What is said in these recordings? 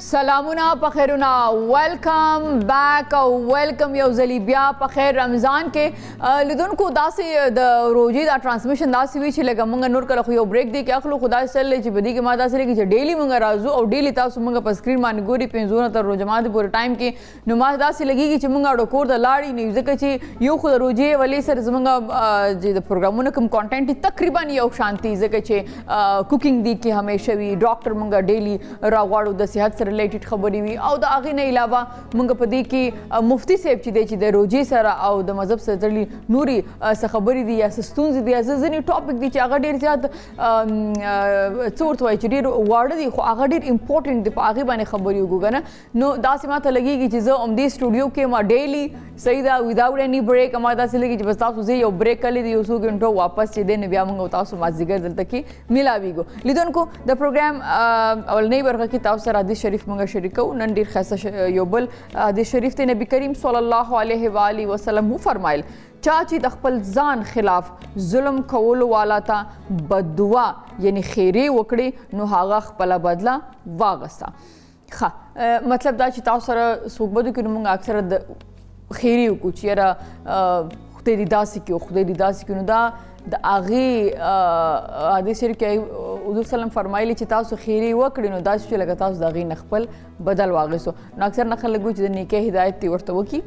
سلامونه په خیرونه ویلکم بیک او ویلکم یو ځلی بیا په خیر رمضان کې لیدونکو داسې د روزې دا ټرانسمیشن داسې وي چې لکه موږ نور کله خو یو بریک دی کې اخلو خدای سره چې بدی کې ما داسې لګي چې ډیلی موږ راځو او ډیلی تاسو موږ په سکرین باندې ګوري پنځونه تر روزه ماته پورې ټایم کې نو ما داسې لګيږي چې موږ اړو کور د لاړې نه ځکه چې یو خو د روزې ولې سره زموږ د پروګرامونو کوم کانټینټ تقریبا یو شانتي ځکه چې کوکینګ دی کې همیشه وي ډاکټر موږ ډیلی راغواړو د صحت سره ریلیټډ خبرې وي او د هغې نه علاوه موږ په دې کې مفتي صاحب چې دی چې د روژې سره او د مذهب سره تړلي نورې څه خبرې دي یا څه ستونزې دي یا ځینې ټاپک دي چې هغه ډېر زیات څه ورته وایي چې ډېر واړه دي خو هغه ډېر امپورټنټ دي په هغې باندې خبرې وکړو که نه نو داسې ماته لګېږي چې زه همدې سټوډیو کې ما ډیلی صحیح ده وداوټ اني بریک ما داسې لګي چې بس تاسو زه یو بریک کلی دی یو څو غنټو واپس چې دی نو بیا موږ تاسو مازدیګر دلته کې میلاویږو لیدونکو د پروګرام اولنۍ برخه کې تاسو سره حدیث شریف موږ شریکو نن ډېر ښایسته یو بل حدیث شریف ته نبی کریم صلی الله علیه و آله وسلم فرمایل چا چې د خپل ځان خلاف ظلم کولو والا ته بددعا یعنی خیرې وکړي نو هغه خپله بدله واغسته ښه مطلب دا چې تاسو سره څوک بدو کړي نو موږ اکثره د خیرې وکړو چې یاره خدای دې داسې کړي خدای دې داسې کړي نو دا د هغې حدیث شریف کې حضور صلی فرمایلي چې تاسو خیرې وکړئ نو داسې چې لکه تاسو د هغې نه خپل بدل واخیستو نو اکثر نه خلک وایي چې د نیکۍ هدایت دې ورته وکړي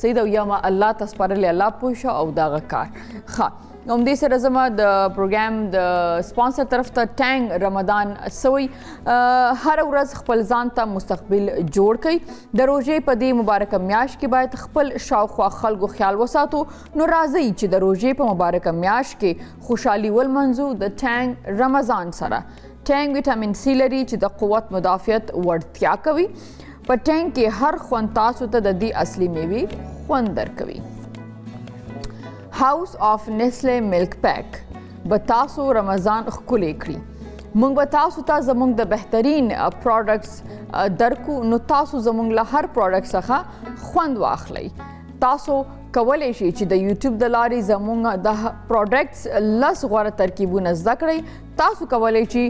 صحیح ده یا ما الله ته سپارلی الله پوه شه او د هغه کار ښه همدې سره زما د پروګرام د سپانسر طرف ته ټینګ رمضان سوی هره ورځ خپل ځان ته مستقبل جوړ کړئ د روژې په دې مبارکه میاشت کې باید خپل شاوخوا خلکو خیال وساتو نو راځئ چې د روژې په مبارکه میاشت کې خوشحالي ولمنځو د ټینګ رمضان سره ټینګ ویټامین سی لري چې د قوت مدافعت وړتیا کوي په ټینګ کې هر خوند تاسو ته د دې اصلي میوې خوند درکوي هاوس آف نیسلے ملک پیک به تاسو رمضان ښکلی کړي موږ به تاسو ته زموږ د بهترین پروډکټس درکو نو تاسو زموږ له هر پروډکټ څخه خوند واخلئ تاسو کولی شئ چې د یوټیوب د لارې زموږ د پروډکټس 10 غوره ترکیبونه زده کړئ تاسو کولی شئ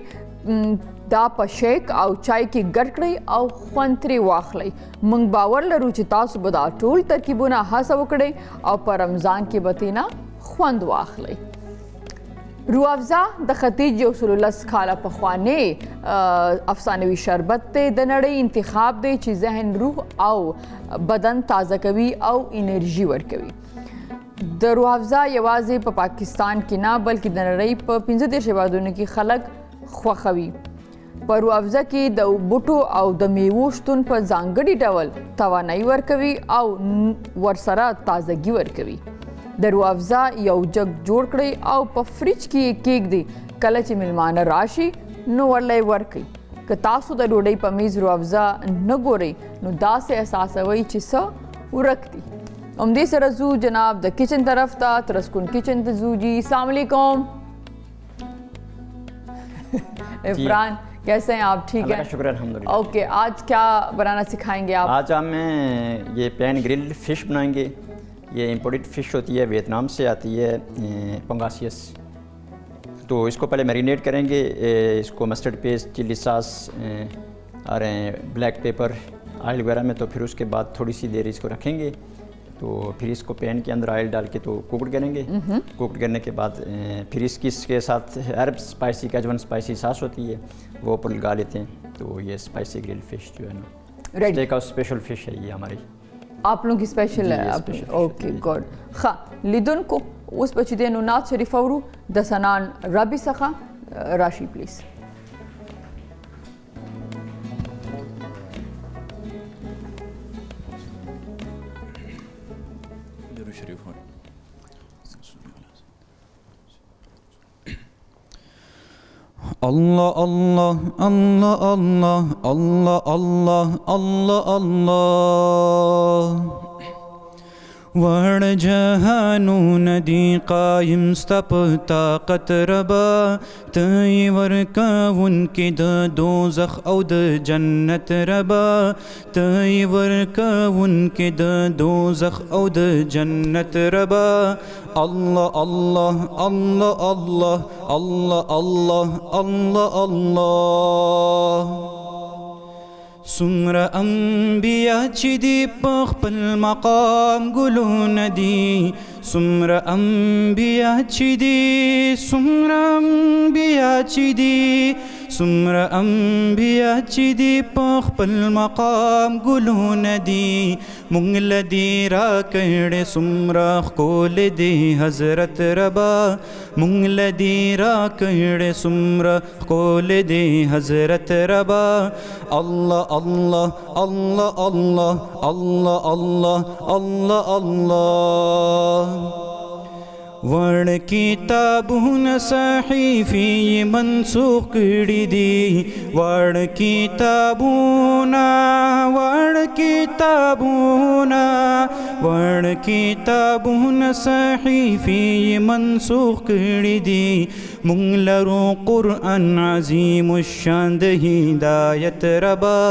دا په شیک او چای کې ګډ کړئ او خوند ترې واخلئ موږ باور لرو چې تاسو به دا ټول ترکیبونه هڅه وکړئ او په رمضان کې به ترېنه خوند واخلئ روح افزا د ختیځ 110 کاله پخوانی افسانوي شربت دی د نړۍ انتخاب دی چې ذهن روح او بدن تازه کوي او انرژي ورکوي د روح افزا یوازې په پاکستان کې نه بلکې د نړۍ په 15 هیوادونو کې خلک خوښوي په روح افزا کې د بوټو او د میوو شتون په ځانګړي ډول توانایي ورکوي او ورسره تازګي ورکوي د روح افزا یو جګ جوړ کړئ او په فریج کې یې کېږدئ کله چې میلمانه راشي نو ورله یې ورکړئ که تاسو د ډوډۍ په میز روح افزا نه ګورئ نو داسې احساسوئ چې څه ورک دي همدې سره ځو جناب د کچن طرف ته ترسکون کچن ته ځو جی السلام علیکم عفران कैसे हैं आप ठीक हैं शुक्र अल्हम्दुलिल्लाह ओके आज क्या बनाना सिखाएंगे आप आज हमें ये पैन ग्रिल्ड फ़िश बनाएंगे ये इंपोर्टेड फ़िश होती है वियतनाम से आती है पंगासियस तो इसको पहले मैरिनेट करेंगे इसको मस्टर्ड पेस्ट चिल्ली सॉस और ब्लैक पेपर ऑयल वगैरह में तो फिर उसके बाद थोड़ी सी देर इसको रखेंगे तो फिर इसको पैन के अंदर ऑयल डाल के तो कुकड करेंगे कुकड करने के बाद फिर इसके साथ अरब स्पाइसी कैजुअन स्पाइसी सॉस होती है वो ऊपर लगा लेते हैं तो ये स्पाइसी ग्रिल फिश जो है ना स्टेक हाउस स्पेशल फिश है ये हमारी आप लोगों की स्पेशल है ओके गुड हाँ لیدونکو اوس به چې دی نو نعت شریف اورو د سنان ربي څخه راشي پلیز Allah Allah Allah Allah Allah Allah Allah Allah वर्ण जहानू नदी कायम स्तप ताकत रबा तय वर्का उनके द दोज़ख औ द जन्नत रबा तय वर्का उनके द दोज़ख औ द जन्नत रबा अल्लाह अल्लाह अल्लाह अल्लाह अल्लाह अल्लाह अल्लाह अल्लाह سمره انبیا چې دی په خپل مقام ګلونه دي سمره انبیا چې دی سمره انبیا چې دی سمره انبیا چې دی په خپل مقام ګلونه دي مونږ لدی را کړه سمره خول دی حضرت ربا مونږ لدی را کړه سمره خول دی حضرت ربا الله الله الله الله الله الله الله الله وړ کتابونه صحیفې منسوخ کړي دي وړ کتابونه صحیفې منسوخ کړي دي مونږ لرو قرآن عظیم الشان د هدایت ربا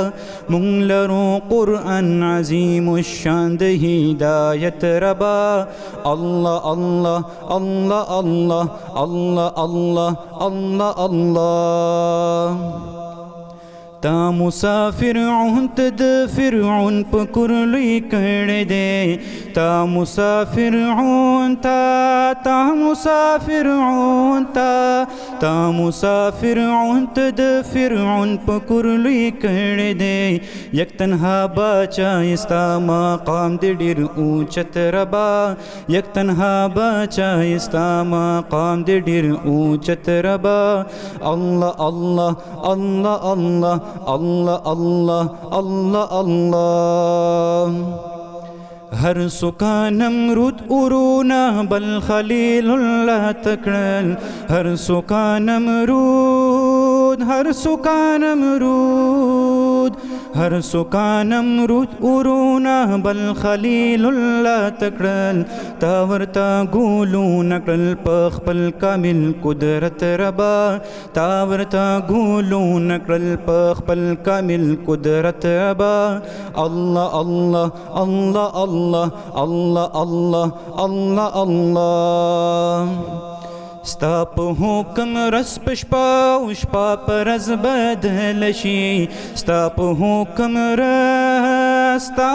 مونږ لرو قرآن عظیم الشان د هدایت ربا الله الله الله الله الله الله الله الله تا مسافر عهد د فرعون پکر لوی کړه دے تا مسافر عهد تا مسافر عهد تا مسافر عهد د فرعون پکر لوی کړه دے یک تنها بچا استا مقام د ډیر اوچت ربا یک تنها بچا استا مقام د ډیر اوچت ربا الله الله الله الله الله الله الله الله هر سکا نمرود ارونا بل خلیل الله تکړل هر سکا نمرود هر سکا نمرود ارونا بل خلیل الله تکړل تا ورتا ګولو نکړل په خپل کامل قدرت ربا تا ورتا ګولو نکړل په خپل کامل قدرت ربا الله الله الله الله الله الله الله الله ستا په حکم رس پشپا او شپا پرز بدل شي ستا په حکم رس ستا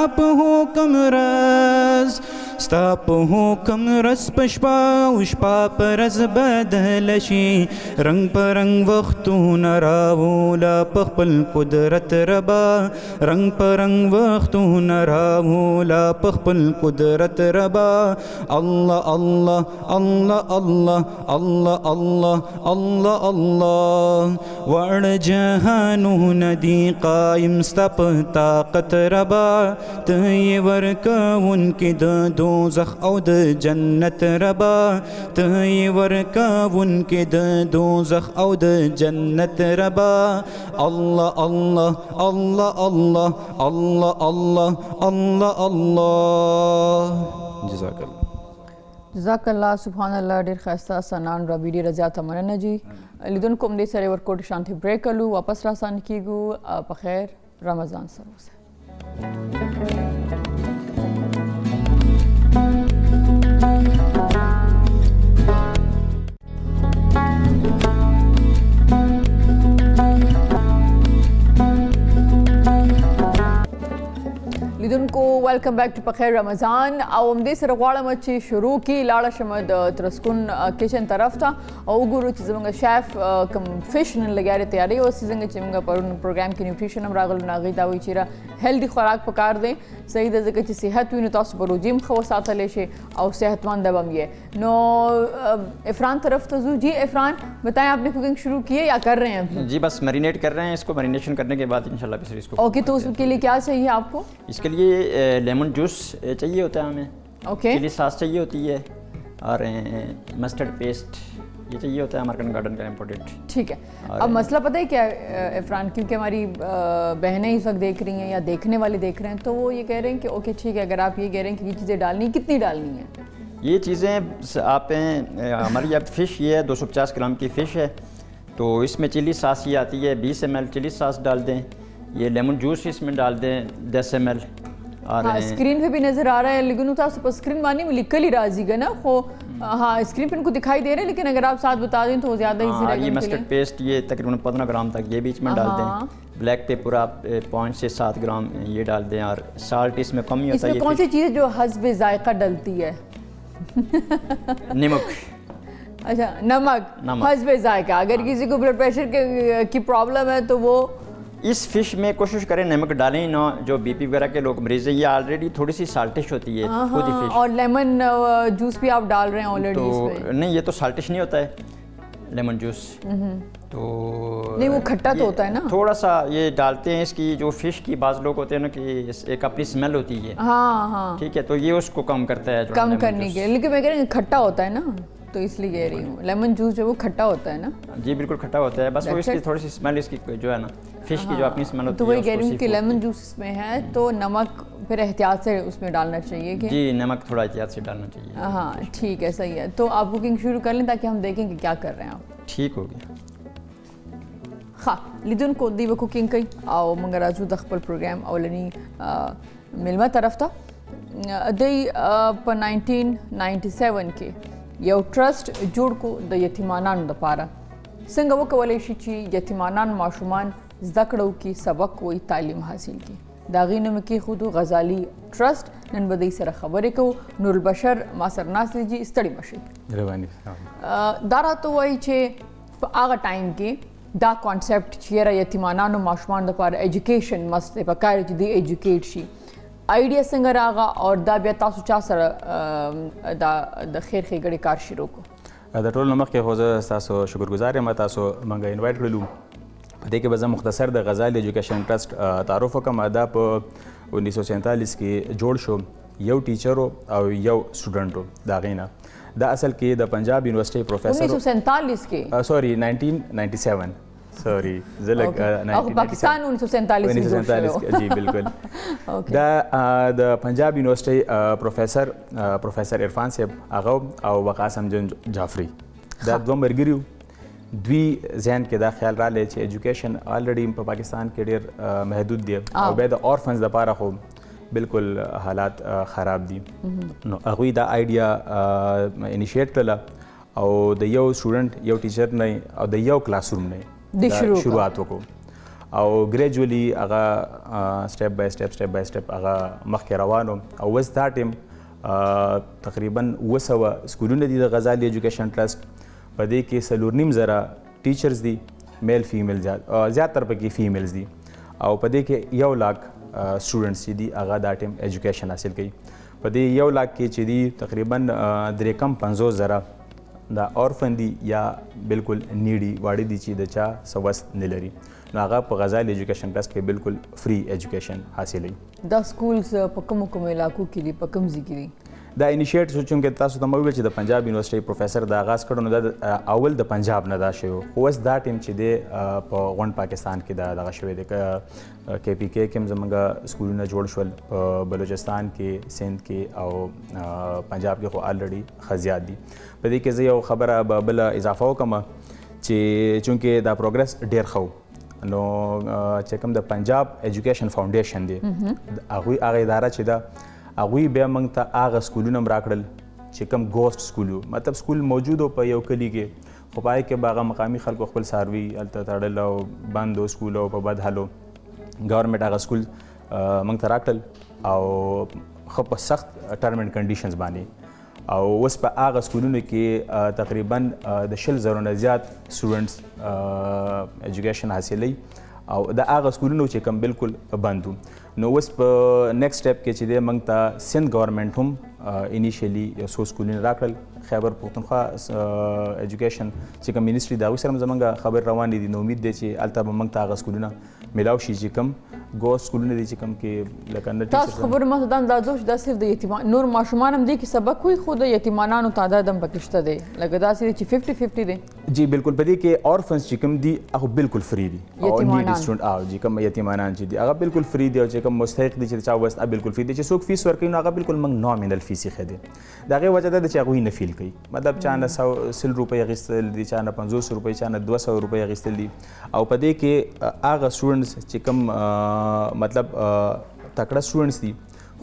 په حکم رس پشپا او شپا پرز بدل شي رنگ پرنګ وختونه راولا په خپل قدرت ربا رنگ پرنګ وختونه راولا په خپل قدرت ربا الله الله الله الله الله الله الله الله وړ جهانونه دی قائم ستا په طاقت ربا ته یې ورکوونکې د دوزخ او د جنت ربا ته یې ورکوونکې د دوزخ او د جنت ربا الله الله الله الله الله الله الله الله جزاک الله جزاک الله سبحان الله ډیر ښایسته سنان ربی ډیره زیاته مننه جی لیدونکو هم دې سره ورکوټ شانتي بریک کړو واپس راسان کیږو په خیر رمضان سره اوسه لیدونکو ویلکم بیک ټو پخیر رمضان او همدې سره غواړم چې شروع کی لاړه شم د ترسکون کچن طرف ته او وګورو چې زموږ شیف کوم فش نن لګیا دی تیاری او څنګه چې موږ پرون پروګرام کې نیوټریشن هم راغلو ناغي دا وی چې هیلدي خوراک پکار دی صحیح ده ځکه چې صحت وي نو تاسو به روجیم خو ساتلی شي او صحتمند به هم یې نو عفران طرف ته ځو جی عفران بتائیں آپ نے کوکنگ شروع کی ہے یا کر رہے ہیں جی بس میرینیٹ کر رہے ہیں اس کو میرینیشن کرنے کے بعد انشاءاللہ پھر اس کو اوکے تو اس کے لیے کیا چاہیے آپ کو اس کے لیے لیمن جوس چاہیے ہوتا ہے ہمیں اوکے چلی ساس چاہیے ہوتی ہے اور مسٹرڈ پیسٹ یہ چاہیے ہوتا ہے امریکن گارڈن کا امپورٹڈ ٹھیک ہے اب مسئلہ پتہ ہے کیا عفران کیونکہ ہماری بہنیں اس وقت دیکھ رہی ہیں یا دیکھنے والے دیکھ رہے ہیں تو وہ یہ کہہ رہے ہیں کہ اوکے ٹھیک ہے اگر آپ یہ کہہ رہے ہیں کہ یہ چیزیں ڈالنی ہیں کتنی ڈالنی ہیں یہ چیزیں آپ ہماری اب فش یہ ہے 250 گرام کی فش ہے تو اس میں چلی ساس یہ آتی ہے 20 ml چلی ساس ڈال دیں یہ لیمن جوس اس میں ڈال دیں 10 ml आ रहे हैं। स्क्रीन पे भी नजर आ रहा है, लेकिन उतार पर स्क्रीन मानी में लिखल ही राजी का ना हो। हाँ, स्क्रीन पे इनको दिखाई दे रहे हैं, लेकिन अगर आप साथ बता दें तो ज़्यादा इजी हाँ, रहेगा ये उनके मस्टर्ड लिए। पेस्ट ये तकरीबन 15 ग्राम तक ये बीच में डाल दें। ब्लैक पेपर आप 5 से 7 ग्राम ये डाल दें, और साल्ट इसमें कम ही होता है। इसमें कौन सी चीज़ जो हस्ब जायका डलती है? नमक। अच्छा, नमक हस्ब जायका। अगर किसी को ब्लड प्रेशर की प्रॉब्लम है तो वो इस फिश में कोशिश करें नमक डालें ही ना। जो बीपी वगैरह के लोग मरीज हैं, ये ऑलरेडी थोड़ी सी साल्टिश होती है खुद ही फिश। और लेमन जूस भी आप डाल रहे हैं ऑलरेडी तो इसमें। नहीं, ये तो साल्टिश नहीं होता है लेमन जूस। तो नहीं, वो खट्टा तो ये होता है ना। थोड़ा सा ये डालते हैं इसकी, जो फिश की बाज़ लोग होते हैं ना कि एक अपनी स्मेल होती है। हाँ हाँ, ठीक है, तो ये उसको कम करता है, कम करने के लिए। लेकिन मैं कह रही हूँ खट्टा होता है ना, तो इसलिए कह रही हूँ लेमन जूस जो वो खट्टा होता है ना। जी बिल्कुल खट्टा होता है, बस वो इसकी थोड़ी सी स्मेल, इसकी जो है ना फिश की जो अपनी स्मेल होती है। तो वही कह रही हूँ उसको कि लेमन जूस इसमें है तो नमक फिर एहतियात से उसमें डालना चाहिए कि जी नमक थोड़ा एहतियात से डालना चाहिए। हाँ ठीक है, सही है। तो आप कुकिंग शुरू कर लें ताकि हम देखें कि क्या कर रहे हैं आप। ठीक हो गया। हाँ, लिदुन को दी कुकिंग कई आओ मगर राजू दखपल प्रोग्राम अवलनी मिलमा तरफ था दई पर 1997 के यौ ट्रस्ट जोड़ को द यतीमानान द पारा संग वो कवले शी यतीमानान माशुमान ज़कड़ों की सबक कोई तालीम हासिल की दागीन में की खुद गजाली ट्रस्ट नन बदई सर खबरें को नूरुल बशर मासर नासिर जी स्तड़ी मशीद रवानी दारा तो वही छे आगा टाइम के दा कॉन्सेप्ट चेरा यतीमानान माशुमान द पारा एजुकेशन मस्त पकायर दी एजुकेट शी आइडिया संग रागा और दा बिया तासु चा सर दा द खैर खगड़ी कार शुरू को د ټول نمخ کې خو تاسو شکرګزار یم تاسو مونږ انوایټ کړلو په دې کې به زه مختصر د غزال ایجوکیشن ټرست تعارف وکم. دا په 1947 کې جوړ شو، یو ټیچر او یو سټوډنټ دا غینه. دا اصل کې د پنجاب یونیورسيټي پروفیسر 1947 کې سوري 1997 سوري زلک پاکستان 1947 جی بالکل. دا د پنجاب یونیورسيټي پروفیسر عرفان صاحب هغه او وقاسم جن جعفری دا دوه مرګریو دوی ذهن کې دا خیال را لې چې ایجوکیشن الریډي په پاکستان کې ډېر محدود دی او به د اورفنز لپاره خو بالکل حالات خراب دي. نو هغوی دا آیډیا انیشیټ کړله او د یو سټوډنټ یو ټیچر نه او د یو کلاس روم نه شروعات وکړو او ګریجولی هغه سټیپ بای سټیپ هغه مخکې روانو او اوس دا ټیم تقریبا 200 سکولونه دي د غزالي ایجوکیشن ټرست. په دې کې 4.5 ټیچرز دي، میل فیمیل زیاتره پکې فیمیلز دي او په دې کې 1 لاک سټوډنټس چې دي هغه دا ټیم ایجوکیشن حاصل کوي. په دې 1 لاک کې چې دي تقریبا 350,000 دا اورفن دي یا بالکل نیډي واړه دي چې د چا سوس نه لري. نو هغه په غزال ایجوکیشن ټرست کې بالکل فری ایجوکیشن حاصلوي. دا سکولز په کوم علاقو کې دي، په کوم ځای کې دي؟ دا انیشیټ سوچم کې تاسو ته مو ویل چې د پنجاب یونیورسيټي پروفیسر دا آغاز کړو نو دا اول د پنجاب نه دا شو. خو اوس دا ټیم چې دی په غونډ پاکستان کې دا دغه شوی دی. کې پی کې کوم زمونږ سکولونه جوړ شول په بلوچستان کې، سند کې او پنجاب کې خو الریډي خزیات دي. په دې کې زه یو خبره بل اضافه وکم چې چونکې دا پروګرس ډیر خو نو چې کوم د پنجاب ایجوکیشن فاونډیشن دی هغه اداره چې دا هغوی بیا موږ ته هغه سکولونه هم راکړل چې کوم ګوسټ سکول و، مطلب سکول موجود و په یو کلي کې خو په هغې کې به هغه مقامي خلکو خپل څاروي هلته تړل او بند و سکول او په بد حال و. ګورنمنټ هغه سکول موږ ته راکړل او ښه په سخت ټرم اینډ کنډیشنز باندې او اوس په هغه سکولونو کې تقریبا د 100,000 نه زیات سټوډنټس ایجوکیشن حاصلوي او د هغه سکولونو چې کوم بالکل بند و. نو اوس په نیکسټ سټیپ کې چې دی موږ ته سند ګورنمنټ هم انیشیلی یو څو سکولونه راکړل. خیبر پښتونخوا ایجوکیشن چې کوم منیسټري د هغوی سره هم زموږ خبرې روانې دي. نو امید دی چې هلته به موږ ته هغه سکولونه میلاو شي چې کوم ګوسټ سکولونه دي چې کوم کې لکه نه تاسو خبرو ما ته دا اندازه چې دا صرف د یتیمان نور ماشومان هم دي کې سبق وي، خو د یتیمانانو تعداد هم پکې شته دی، لکه داسې چې 50-50 دی. جی بالکل. په دې کې اورفنز چې کوم دي هغه بالکل فری دي او نیډي سټوډنټ او چې کوم یتیمانان چې دي هغه بالکل فری دي او چې کوم مستحق دي چې چا وست بالکل فری دي. چې څوک فیس ورکوي نو هغه بالکل موږ نامینل فیس یې ښه دی. د هغې وجه دا ده چې هغوی نه فیل کوي، مطلب چا نه 100 روپۍ اخیستل دي، چا نه 50 روپۍ، چا نه 200 روپۍ اخیستل دي. او په دې کې هغه سټوډنټس چې کوم مطلب تکړه سټوډنټس دي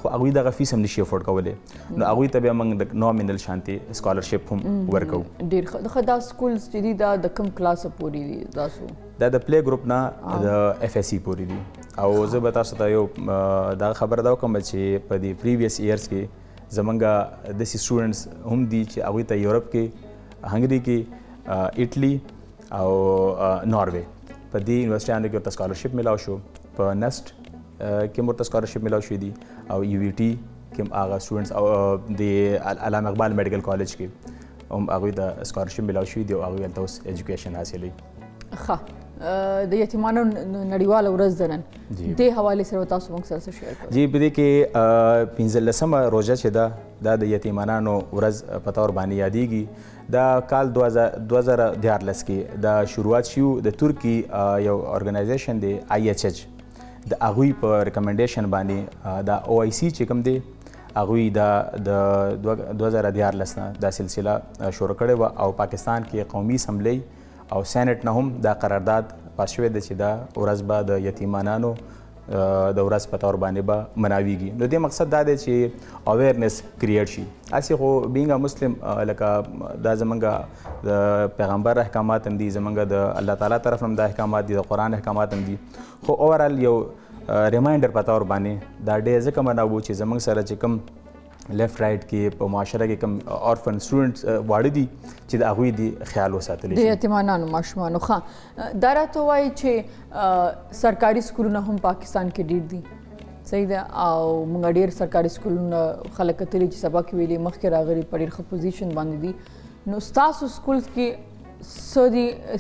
خو هغوی دغه فیس هم نشي افورډ کولی نو هغوی ته بیا موږ د نومینل شانتي سکالرشپ هم ورکوو. ډېر ښه. دا سکولز چې دي دا د کوم کلاس پورې دي تاسو؟ دا د پلی ګروپ نه د اف اس سی پورې دي او زه به تاسو ته یو دغه خبره دا وکړم چې په دې پریویس ایئرس کې زمونږ داسې سټوډنټس هم دي چې هغوی ته یورپ کې هنګري کې ایټلی او ناروے په دې یونیورسټیانو کې ورته سکالرشپ میلاو شو. په نسټ کې هم ورته سکالرشپ میلاو شوي دي او یو وي ټي کې هم هغه سټوډنټس او د علامه اقبال میډیکل کالج کې هم هغوی ته سکالرشپ میلاو شوي دي او هغوی هلته اوس ایجوکیشن حاصلوي. ښه. د یتیمانو نړیواله ورځ ده نن، دې حوالې سره تاسو موږ سره څه شیر کوئ؟ جی په دې کې 15مه روژه چې ده دا د یتیمانانو ورځ په طور باندې یادیږي. دا کال 2014 کې دا شروعات شو د ترکی یو ارګنایزیشن دی IHH د هغوی په ریکمنډیشن باندې دا OIC چې کوم دی هغوی د 2014 نه دا سلسله شروع کړې وه او پاکستان کې قومي اسمبلی او سینټ نه هم دا قرارداد پاس شوی دی چې دا ورځ به د یتیمانانو د ورځ په طور باندې به مناویږي. نو دې مقصد دا دی چې اویرنس کریټ شي. هسې خو بینګ مسلم لکه دا زمونږ د پیغمبر احکامات هم دي، زمونږ د الله تعالی طرف هم دا احکامات دي، د قرآن احکامات هم دي، خو اوورال یو ریمایندر په طور باندې دا ډېر ځکه مناوو چې زمونږ سره چې کوم لیفت رائټ کې په معاشره کې کوم اورفن سټوډنټس واړه دي چې د هغوی د خیال وساتلی شي. د یتیمانانو ماشومانو. ښه. دا راته وایي چې سرکاري سکولونه هم پاکستان کې ډېر دي، صحیح ده، او موږ ډېر سرکاري سکولونه خلک کتلي چې سبق ویلي مخکې راغلي په ډېر ښه پوزیشن باندې دي. نو ستاسو سکولز کې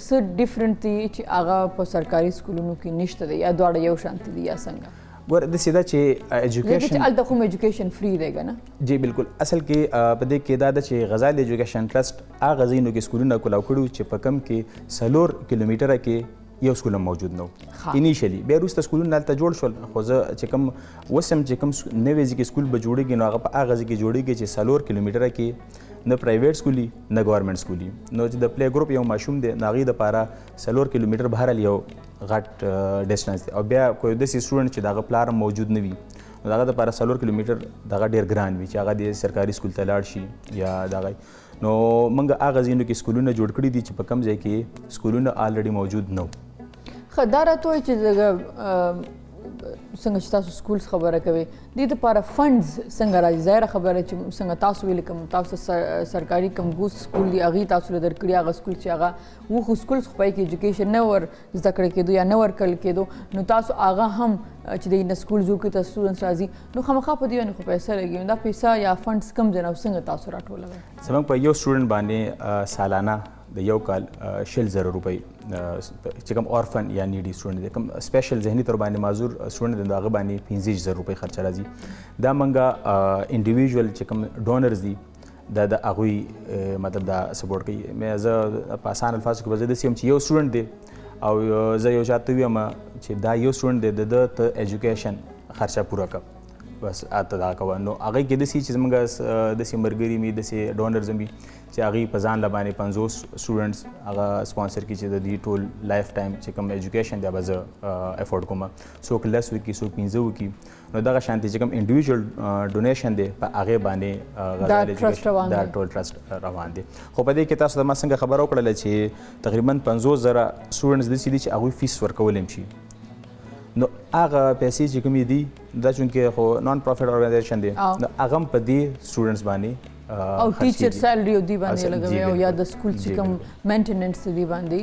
څه ډیفرنٹ دي چې هغه په سرکاري سکولونو کې نشته دی یا دواړه یو شانتي دي یا څنګه؟ ګوره داسې ده چې ایجوکیشن هلته خو ایجوکیشن فری دی که نه؟ جی بالکل. اصل کې په دې کې دا ده چې غزال ایجوکیشن ټرسټ هغه ځایونو کې سکولونه کولاو کړي چې په کم کې 4 کیلومیټره کې یو سکول هم موجود نه و انیشلی. بیا وروسته سکولونه هلته جوړ شول، خو زه چې کوم اوس هم چې کوم نوی ځای کې سکول به جوړېږي نو هغه په هغه ځای کې جوړېږي چې 4 کیلومیټره کې نه پرایویټ سکول وي نه ګورنمنټ سکول وي. نو چې د پلی ګروپ یو ماشوم دی نو هغې دپاره 4 کیلومیټر بهرحال یو غټ ډسټنس دی او بیا کوی داسې سټوډنټ چې د هغه پلار هم موجود نه وي نو د هغه دپاره 4 کیلومیټر دغه ډېر ګران وي چې هغه د سرکاري سکول ته لاړ شي یا دغه. نو موږ هغه ځایونو کې سکولونه جوړ کړي دي چې په کوم ځای کې سکولونه آلریډي موجود نه وو. ښه. دا راته وایي چې څنګه چې تاسو سکولز خبره کوئ دې دپاره فنډز څنګه راځي؟ ظاهره خبره چې څنګه تاسو ویلي کوم تاسو سرکاري کوم ګوس سکول دي هغې تاسو له درکړي هغه سکول چې هغه خو سکولز خو پای کې ایجوکیشن نه ور زده کړی کېدو یا نه ورکړل کېدو نو تاسو هغه هم چې د نه سکول جوړ کړي ته سټوډنټس راځي نو خامخا په دې باندې خو پیسه لګي. دا پیسه یا فنډز کوم ځای نه او څنګه تاسو راټولوئ؟ زموږ په یو سټوډنټ باندې سالانه د یو کال 60,000 روپۍ چې کوم اورفن یا نیډي سټوډنټ دی، کوم سپیشل ذهني طور باندې معذور سټوډنټ دی، د هغه باندې 15,000 روپۍ خرچه راځي. دا موږ انډیویژول چې کوم ډونرز دي دا د هغوی مطلب دا سپورټ کوي. زه په اسان الفاظو کې به زه داسې یم چې یو سټوډنټ دی او زه یو چاته ویم چې دا یو سټوډنټ دی د ته ایجوکیشن خرچه پوره کړه بس اته دا کوه. نو هغې کې داسې چې زموږ داسې ملګري مې داسې ډونرز هم وي چې هغې په ځان له باندې 50 سټوډنټس هغه سپانسر کړي چې د دې ټول لایف ټایم چې کوم ایجوکیشن دی به زه افورډ کوم. څوک 10 وکړي څوک 15 وکړي. نو دغه شانتي چې کوم انډیویژل ډونیشن دی په هغې باندې غزال ایجوکیشن دا ټول ټرسټ روان دی. خو په دې کې تاسو ته ما څنګه خبره وکړله چې تقریبا 50,000 سټوډنټس داسې دي چې هغوی فیس ورکولی هم شي. نو هغه پیسې چې کومې دي دا چونکې خو نان پروفیټ ارګنایزیشن دی نو هغه هم په دې سټوډنټس باندې او ټیچر سیلري او دی باندې لګوي او یا د سکول چې کوم مینټیننس دی باندې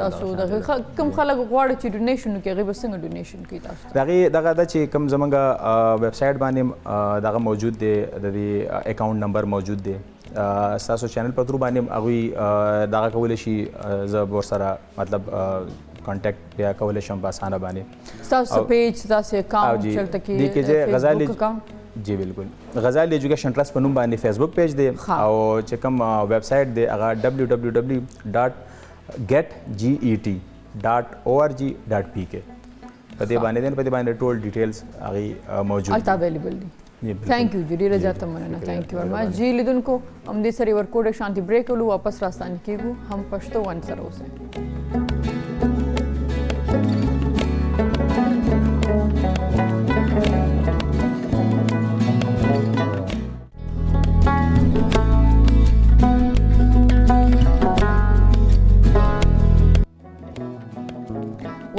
تاسو دغه کوم خلک غواړي چې ډونیشن وکړي هغې به څنګه ډونیشن کوي تاسو؟ دغه ده چې کوم زموږ ویب سایټ باندې دغه موجود دی، د دې اکاونټ نمبر موجود دی. ستاسو چینل په تھرو باندې هغوی دغه کولی شي زه به ورسره مطلب کانټیکټ بیا کولی شم په اسانه باندې. ستاسو پیج ستاسو اکاونټ چلته کې غزال جی بالکل غزال ایجوکیشن ټرسټ په نوم باندې فیسبوک پیج دی او چې کوم ویب سایټ دی هغه www.get.org.pk په دې باندې ټول ډیټیلز هغې موجود دي اویلیبل دي. Thank you ji ډیره زیاته مننه. Thank you very much ji لیدونکو همدې سره ورکوډ شانتي بریک ولو واپس راستانه کیږو هم پښتو ون سره اوسه.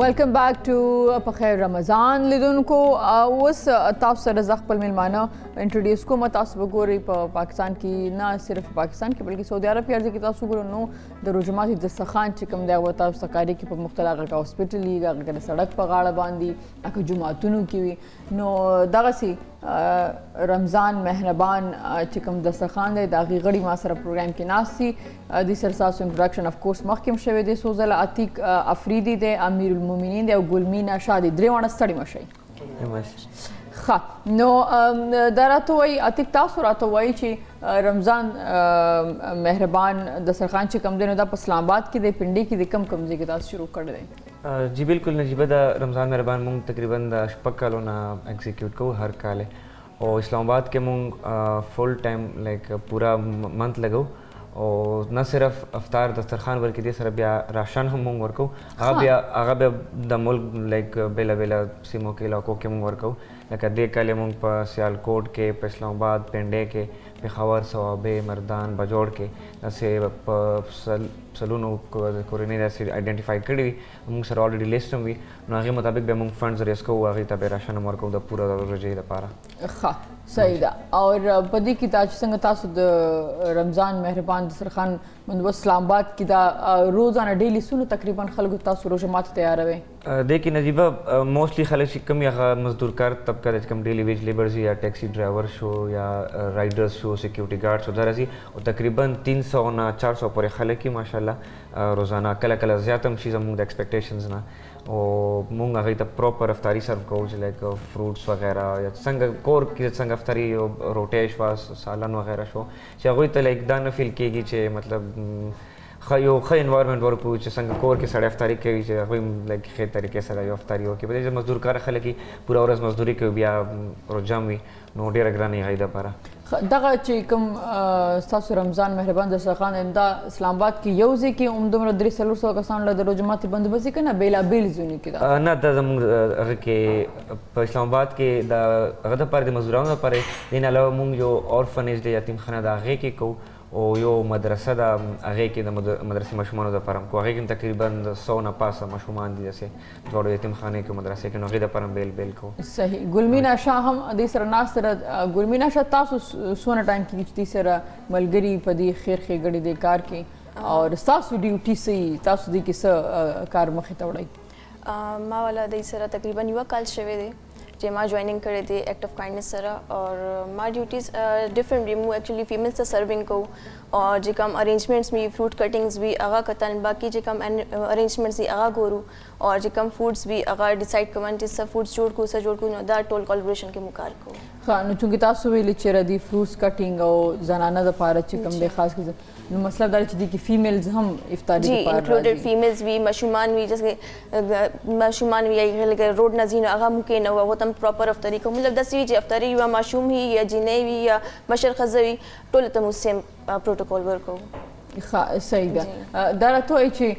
Welcome back to पखैर रमज़ान लिदुनको ओस तासु सर ज़ खपल मेलमाना इंट्रोड्यूस को तासु बगोरी पाकिस्तान की ना सिर्फ पाकिस्तान की बल्कि सऊदी अरब की तासु गुरो नो द रुजमाती दस्तरखान چې کوم دی او تاسو سکاري کې په مختلفه کا هاسپټل لیګه هغه سړک په غاړه باندې اکه جمعهتونو کې وي نو دغه سي رمضان مهربان چې کوم دسترخوان دی د هغې غړي ما سره پروګرام کې ناست دي د سر تاسو انټروډکشن اف کورس مخکې هم شوی دی څو ځله عتیق افریدي دی امیر المؤمنین دی او ګلمینا شاه دی درې واړه ستړي مه شئ ښه نو دا راته وایي عتیق تاسو راته وایي چې رمضان مهربان دسترخوان چې کوم دی نو دا په اسلام آباد کې دی پنډۍ کې دی کم ځای کې تاسو شروع کړی دی जी बिल्कुल नजीबा द रमज़ान मेहरबान मूंग तकरीबन द शपक कालो ना एग्जीक्यूट को हर काले और इस्लामाबाद के मूंग फुल टाइम लाइक पूरा मंथ लगो और न सिर्फ अफ्तार दस्तरखान बल्कि दे सर बिया राशन हम मूंग वर्को आगा बिया द मुल्क लाइक बेला बेला सीमो के इलाकों के मूंग वर्को लाइक दे काले मूंग पर सियालकोट के पे इस्लामाबाद पेंडे के पेखावर सवाबे मर्दान बजोड़ के ऐसे सलून कोरिने ऐसे आइडेंटिफाई करी हुई मूंग सर ऑलरेडी लिस्ट में भी नागे मुताबिक बे मूंग फंड्स रेस्को हुआ गई तबे राशन नंबर को द पूरा रोजे द पारा हाँ सही दा और बदी की ताज संग तासु द रमज़ान मेहरबान दस्तरखान बंदोबस्त इस्लामाबाद की दा रोज़ाना डेली सुनो तकरीबन खल्क तासु रोज़ मात तैयार रहे देखिए नजीबा मोस्टली खल्क कम या मजदूर कार तबका कम डेली वेज लेबर्स या टैक्सी ड्राइवर शो या राइडर्स शो सिक्योरिटी गार्ड्स उधर ऐसी और तकरीबन 300 ना 400 पर खल्क की माशाल्लाह रोज़ाना कल कल ज़्यादा चीज़ मूंग एक्सपेक्टेशंस ना और मूंग अगर तब प्रॉपर अफ्तारी सर्व को लाइक फ्रूट्स वगैरह या संग कोर की संग अफ्तारी रोटेश वास सालन वगैरह शो चाहे तो लाइक दान फील की चे मतलब खयो ख एनवायरनमेंट वर्क कुछ संग कोर के साढ़े अफ्तारी के चे कोई लाइक खे तरीके से लाइक अफ्तारी हो के बजे जब मजदूर कार खले की पूरा औरस मजदूरी के बिया रोजाम भी नो डेर अग्रानी गाइदा पारा دغه چې کوم ستاسو رمضان مهربان دسترخوان دا اسلام آباد کې یو ځای کې عموماً 300 کسان له د روزماتي بندوبست کنه بیلا بیل ځونی کې دا نه د زموږ هغه کې په اسلام آباد کې د هغه د پر د مزدورانو لپاره دین علاوه موږ یو اورفنیج د یتیم خانه د هغه کې کو او یو مدرسه د هغه کې د مدرسې مشمونو لپاره کو هغه کې تقریبا 100 نه پاسه مشومان دي جیسے جوړ یتیم خانه کې مدرسې کې نو هغه د لپاره بیل کو صحیح ګلمینا شاه هم د سره ناس سره ګلمینا شاه تاسو سونه ټایم کې چې سره ملګری په دې خیر غړي د کار کې او تاسو ډیوټي سي تاسو دې کې څه کار مخې ته وړي ما والا د سره تقریبا یو کال شوه دی जे मां ज्वाइनिंग करे थी एक्ट ऑफ काइंडनेस सर और मां ड्यूटीज डिफरेंट भी मूं एक्चुअली फीमेल से सर्विंग को और जे कम अरेंजमेंट्स भी फ्रूट कटिंग्स भी आगा कतन बाकी जे कम अरेंजमेंट्स भी आगा गोरू और जे कम फूड्स भी आगा डिसाइड कवन जे सब फूड्स जोड़ को नो दा टोल कोलैबोरेशन के मुकार को हाँ नो चूंकि तासु वेली चेरा दी फ्रूट्स कटिंग और जनाना द पारा चे कम दे खास के नो मतलब दार ची दी कि फीमेल्स हम इफ्तारी जी इंक्लूडेड फीमेल्स भी मशुमान भी जैसे मशुमान भी ये रोड नजीन आगा मुके न वो तम प्रॉपर अफ्तारी को मतलब 10 जे अफ्तारी या माशूम ही या जिने भी या मशर खजवी टोल तम उससे प्रोटोकॉल वर्क को सही ده دا راته وایي چې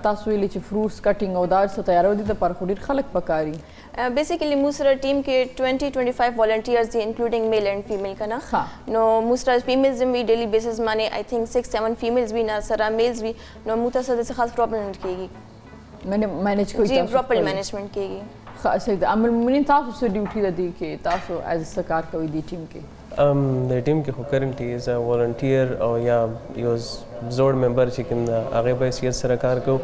تاسو ویلي چې فروټس کټینګ او دا څه تیارول دي د پر خوري خلک پکاري बेसिकली मूसरा टीम के 20-25 वॉलंटियर्स थी इंक्लूडिंग मेल एंड फीमेल का ना नो मूसरा फीमेल्स भी डेली बेसिस माने आई थिंक 6-7 फीमेल्स भी ना सरा मेल्स भी नो मुतासद से खास प्रॉब्लम कीगी मैंने मैनेज कोई जी प्रॉपर मैनेजमेंट कीगी सही ده अमल मुनी तासु से ड्यूटी दी के तासु एज अ सरकार कोई दी टीम के the team ke currently is a volunteer or या योज जोड़ मेंबर चिकन आगे पे सीएस सरकार को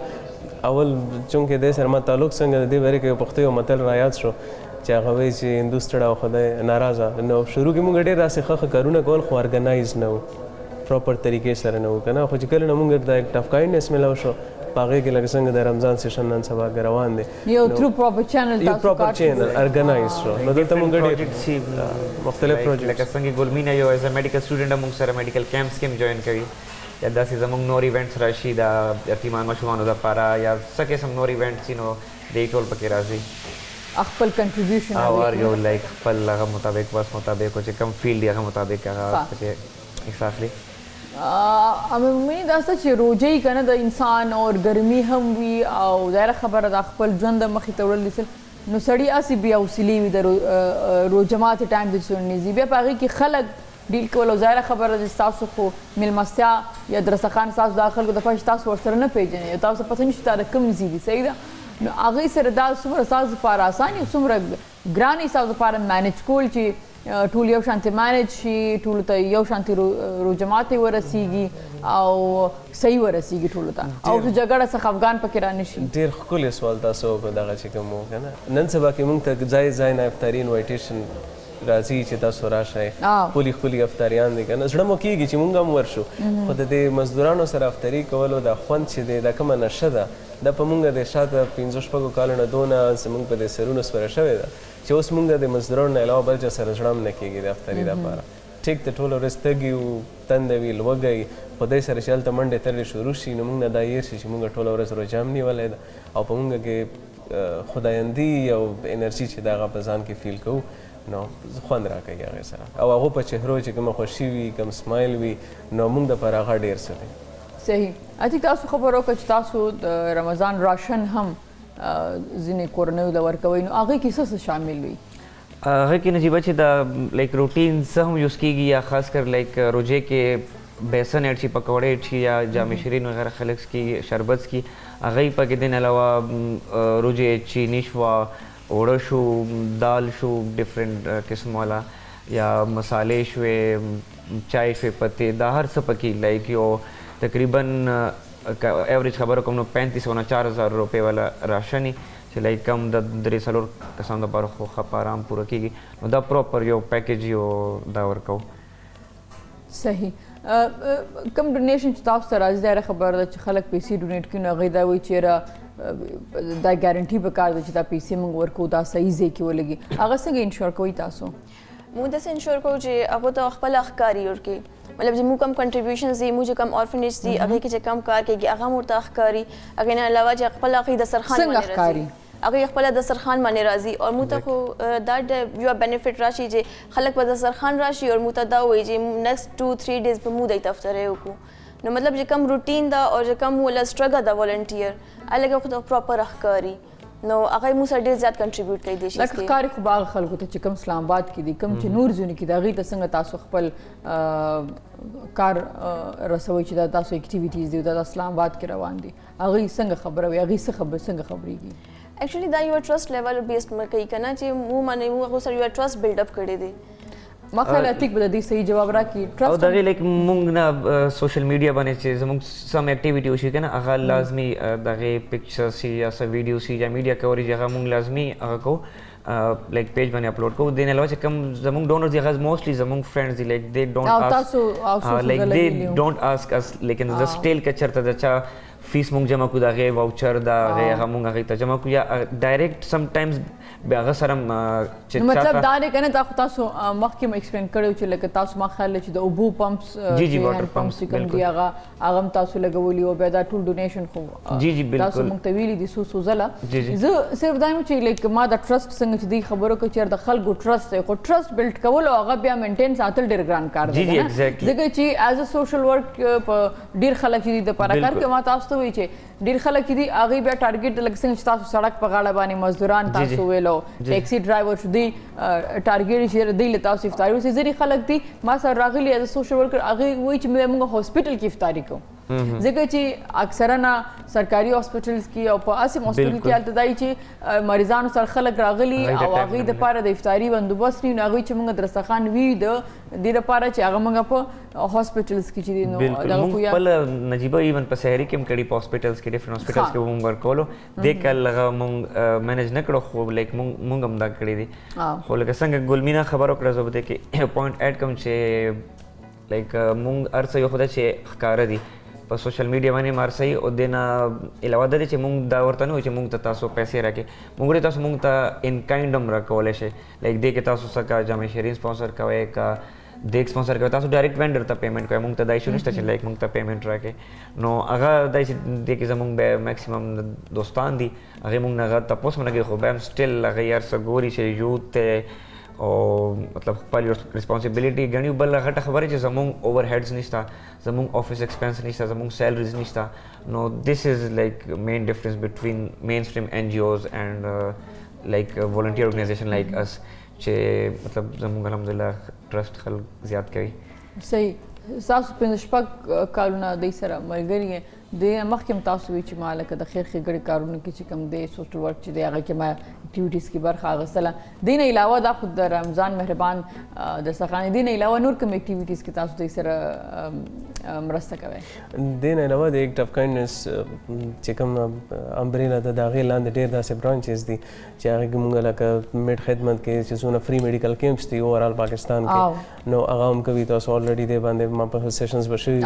اول چونکه د سره ما تعلق څنګه د دې باره کې پښتو یو متل را یاد شو چې هغه وایي چې هندوستړه او خدای ناراضه نو شروع کې موږ ډېر راسې ښه کارونه کول خو ارګنایز نه وو پراپر طریقې سره نه وو که نه خو چې کله نه موږ د ایکټ اف کایندنس میلاو شو په هغې کې لکه څنګه د رمضان سیشن نن سبا روان دی یو تھرو پراپر چینل یو پراپر چینل ارګنایز شو نو دلته موږ ډېر مختلف پروجیکټ لکه څنګه ګلمینا یو ایز ا میډیکل سټوډنټ موږ سره میډیکل کیمپس کې جوائن کړی या दस زموږ نور ایونټس راشي دا یتیمان مشومانو لپاره یا څه قسم نور ایونټس نو د ټول پکې راځي خپل کنټریبیوشن اور یو لایک خپل هغه مطابق بس مطابق چې کم فیلډ هغه مطابق هغه پکې ایگزیکټلی مې دا څه چې روزه یې کنه د انسان اور ګرمي هم وي او ظاهر خبره د خپل ژوند مخې ته وړل نو سړی اسی بیا وسیلې وي د روزمات ټایم د سنځي بیا پاره کې خلک ډیل کول او ظاهر خبره د تاسو خو ملمستیا یا درسخان تاسو داخل کو د پښ تاسو ورسره نه پیژنې تاسو پته نشته دا کوم زیدي صحیح ده نو هغه سره دا څومره تاسو لپاره اسان یو څومره ګراني تاسو لپاره مینج کول چې ټول یو شانتي مینج شي ټول ته یو شانتي روجماتي ورسیږي او صحیح ورسیږي ټول ته او جګړه څخه افغان پکې را نشي. ډېر ښکلی سوال تاسو وکړو دغه چې کوم و که نه نن سبا کې موږ ته ځای ځای نه افطاري انوایټیشن راځي چې تاسو راشئ ښکلي ښکلي افطاریان دي که نه زړه مو کېږي چې موږ هم ورشو خو د دې مزدورانو سره افطاري کولو دا خوند چې دی دا کومه نشه ده دا په موږ د شاته 15-16 کالو نه دونه زموږ په دې سرونو سپره شوې ده چې اوس موږ د مزدورانو نه علاوه بل چا سره زړه هم نه کېږي د افطاري دپاره ټیک د ټوله ورځ تږي وو تنده وي لوږی خدای سره چې هلته منډې ترډې شروع شي نو موږ نه دا هېر شي چې موږ ټوله ورځ روژه هم نیولی ده او په موږ کې خدایندي او انرژي چې د هغه په ځان کې فیل کوو نو خوند راکوي هغې سره او هغو په چهرو چې کومه خوښي وي کوم سمایل وي نو موږ دپاره هغه ډېر څه دی. صحیح اتی تاسو خبر وکړه چې تاسو د رمضان راشن هم ځینې کورنیو له ورکوئ نو هغې کې څه شامل وي؟ هغه کې نجیبه چې د لایک روټین څه هم یوز کېږي یا خاص کر لایک روژې کې بیسن ایډ شي پکوړې ایډ شي یا جامع شیرین وغیرہ خلک څکي شربت څکي هغه پکې دین علاوه روژې ایډ شي نشوا اوړه شو دال شو ډفرنٹ قسم والا یا مسالې شوې چای شوې پتې دا هر څه پکې لایک یو تقریباً ایوریج خبرو کوم نو 3500 نه 4000 روپۍ والا راشن چې لایک کم د 3-4 کسانو لپاره خو ښه په آرام پوره کېږي نو دا پروپر یو پیکیج یو دا ورکوو. صحیح کم ډونیشن چې تاسو ته راځي دا خبره ده چې خلک پیسې ډونیټ کوي نو هغوی دا وایي چېرې دا ګارنټي پکار ده چې دا پیسې موږ ورکوو دا صحیح ځای کې ولګي هغه څنګه انشور کوئ تاسو؟ موږ داسې انشور کوو چې هغو ته خپله ښکاري ورکړي مطلب چې موږ کم کنټریبیوشنز دي موږ چې کم آرفنیج دي هغې کې چې کم کار کېږي هغه هم ورته ښکاري هغې نه علاوه چې خپله هغوی دسترخوان باندې راځي هغوی خپله دسترخوان باندې راځي او موږ ته خو دا یوه بینیفټ راشي چې خلک په دسترخوان راشي او موږ ته دا وایي چې نیکسټ 2-3 ډیز به موږ دوی ته افطارۍ وکړو نو مطلب چې کم روټین ده او چې کم وله سټرګه ده والنټیر هلکه خو ته پراپر ښکاري نو هغه موږ سره ډېر زیات کنټریبیوټ کوي دې شي لکه ښکاري خو به هغه خلکو ته چې کوم اسلام آباد کې دي کوم چې نور ځایونو کې دي هغوی ته څنګه تاسو خپل کار رسوئ چې دا تاسو اکټیویټیز دي دا د اسلام آباد کې روان دي هغوی څنګه خبروي هغوی څنګه خبرېږي؟ ایکچولی دا یو ټرسټ لیول بیسډ کوي که نه چې موږ باندې موږ هغو سره یو ټرسټ بلډ اپ کړی دی. ما خیال اتیک به د دې صحیح جواب راکړي او دغې لایک موږ نه سوشل میډیا باندې چې زموږ سم اکټیویټي وشي که نه هغه لازمي دغې پکچرز شي یا څه ویډیو شي یا میډیا کوریج هغه موږ لازمي هغه کوو لایک پیج باندې اپلوډ کوو دې نه علاوه چې کوم زموږ ډونرز دي هغه موسټلی زموږ فرینډز دي لایک دې ډونټ آسک اس لیکن د سټیل که چېرته د چا فیس مونږ جمع کړو د هغې واوچر د هغې هغه مونږ هغې ته جمع کړو یا ډایرکټ سم ټایمز بیا هغه سره چې مطلب دا دی که نه دا خو تاسو مخکې مو ایکسپلین کړی چې لکه تاسو ما خیال دی چې د اوبو پمپس هینډ پمپس چې کوم دي هغه هم تاسو لګولي او بیا دا ټول ډونیشن خو تاسو مونږ ته ویلي دي څو ځله زه صرف دا یم چې لایک ما دا ټرسټ څنګه چې دوی خبرو کوي چې د خلکو ټرسټ دی خو ټرسټ بلډ کول او هغه بیا مینټین ساتل ډېر ګران کار دی ځکه چې ایز ا سوشل ورک په ډېر خلک چې دي دپاره کار کوي ما تاسو ته وایي چې ډېر خلک چې دي هغوی بیا ټارګېټ لکه څنګه چې تاسو سړک په غاړه باندې مزدوران تاسو ویلو ټیکسي ډرایور شو دوی ټارګېټ چې دوی له تاسو افطاري وسي ځینې خلک دي ما سره راغلي ایز ا سوشل ورکر هغوی وایي چې موږ هاسپټل کې افطاري کوو ځکه چې اکثرا سرکاري هاسپټلز کې او په اسیم هاسپټل کې هلته دا چې مریضانو سره خلک راغلي او هغوی دپاره د افطاري بندوبست نه وي نو هغوی چې موږ دسترخوان وي د دې لپاره چې هغه موږ په هاسپټلز کې چې دي نو موږ خپل نجیبه ایون په سحري کې هم کړي په هاسپټلز کې ډفرنټ هاسپټلز کې موږ ورکولو دې کال هغه موږ مینج نه کړو خو لایک موږ هم دا کړي دي خو لکه څنګه ګلمینا خبر وکړه زه به دې کې پوینټ اډ کوم چې لایک موږ هر څه یو خو دا چې ښکاره دي په سوشل میډیا باندې مارسي او د نه علاوه د دې چې موږ دا ورته نه وایو چې موږ ته تاسو پیسې راکړئ موږ وایو تاسو موږ ته ان کاینډ هم راکولی شئ لایک دې کې تاسو څه کا جامع شیرین سپانسر کوئ کا دیګ سپانسر کوئ تاسو ډایرکټ وینډر ته پیمنټ کوئ موږ ته دا ایشو نشته چې لایک موږ ته پیمنټ راکړئ نو هغه دا چې دې کې زموږ میکسیمم دوستان دي هغې موږ نه هغه تپوس هم نه کوي خو بیا هم سټل هغې هر څه ګوري چې یوت دی او مطلب خپل ریسپانسبیلیټي ګڼي بل غټه خبره چې زموږ اوور هیډز نشته زموږ آفیس ایکسپنس نشته زموږ سیلریز نشته نو دس از لایک مین ډفرنس بټوین مین سټریم این جی اوز اینډ لایک والنټیر ارګنایزیشن لایک اس چې مطلب زموږ الحمدلله ټرسټ خلک زیات کوي. صحیح ستاسو 5 کالونه دوی سره ملګري د مخکې هم تاسو وی چې ما لکه د خیر ښېګړې کارونه کې چې کوم دی سوشل ورک چې دی هغه کې ما اکټیویټیز کې برخه اخیستله. دې نه علاوه دا خو د رمضان مهربان دسترخوان دې نه علاوه نور کوم اکټیویټیز کې تاسو دوی سره مرسته کوئ؟ دې نه علاوه د ایکټ اف کاینډنس چې کوم امبریلا ده د هغې لاندې ډېر داسې برانچز دي چې هغې کې مونږ لکه میډ خدمت کې چې څونه فري میډیکل کیمپس دي اوورال پاکستان کې نو هغه هم کوي. تاسو الریډي دې باندې ما په سیشنز به شوي دي.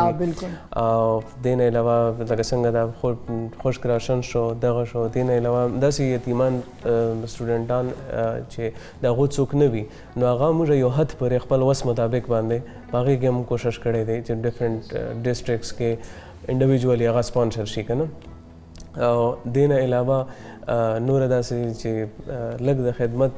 او دې نه علاوه لکه څنګه دا خشک راشن شو دغه شو. دې نه علاوه داسې یتیمان سټوډنټان چې د هغو څوک نه وي نو هغه موږ یو حد پورې خپل وس مطابق باندې په هغې کې هم کوشش کړی دی چې ډفرنټ ډسټرکټس کې انډیویجولي هغه سپانسر شي که نه. او دې نه علاوه نور داسې چې لږ د خدمت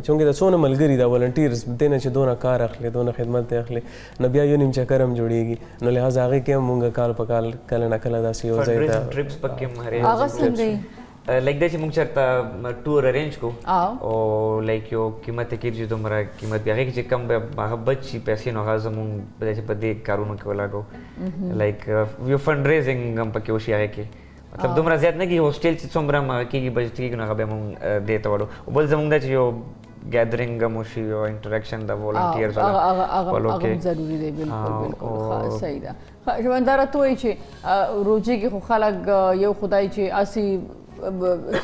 چونکې د څونه ملګري دا ولنټیرز دې نه چې دونه کار اخلي دونه خدمت دی اخلي نو بیا یو نیم چکر هم جوړېږي نو لہٰذا هغې کې هم مونږ کال په کال کله نه کله داسې یو ځای ته ټریپس پکې هم هرې هغه څنګه لایک دا چې موږ چېرته ټور ارینج کو او لایک یو قیمت کې چې دومره قیمت بیا هغې کې چې کم به هغه بچ شي پیسې نو هغه زموږ په دې په دې کارونو کې ولګو لایک یو فنډ ریزنګ هم پکې وشي هغې کې مطلب دومره زیات نه کېږي هوسټل چې څومره هم هغه کېږي بجټ کېږي نو هغه بیا موږ دې ته وړو. او بل زموږ دا چې یو ګیدرینګ هم وشي یو انټریکشن د والنټیرز هغه ضروري دی. بالکل بالکل صحیح ده. ژونداره ته وایي چې روژې کې خو خلک یو خدای چې اسې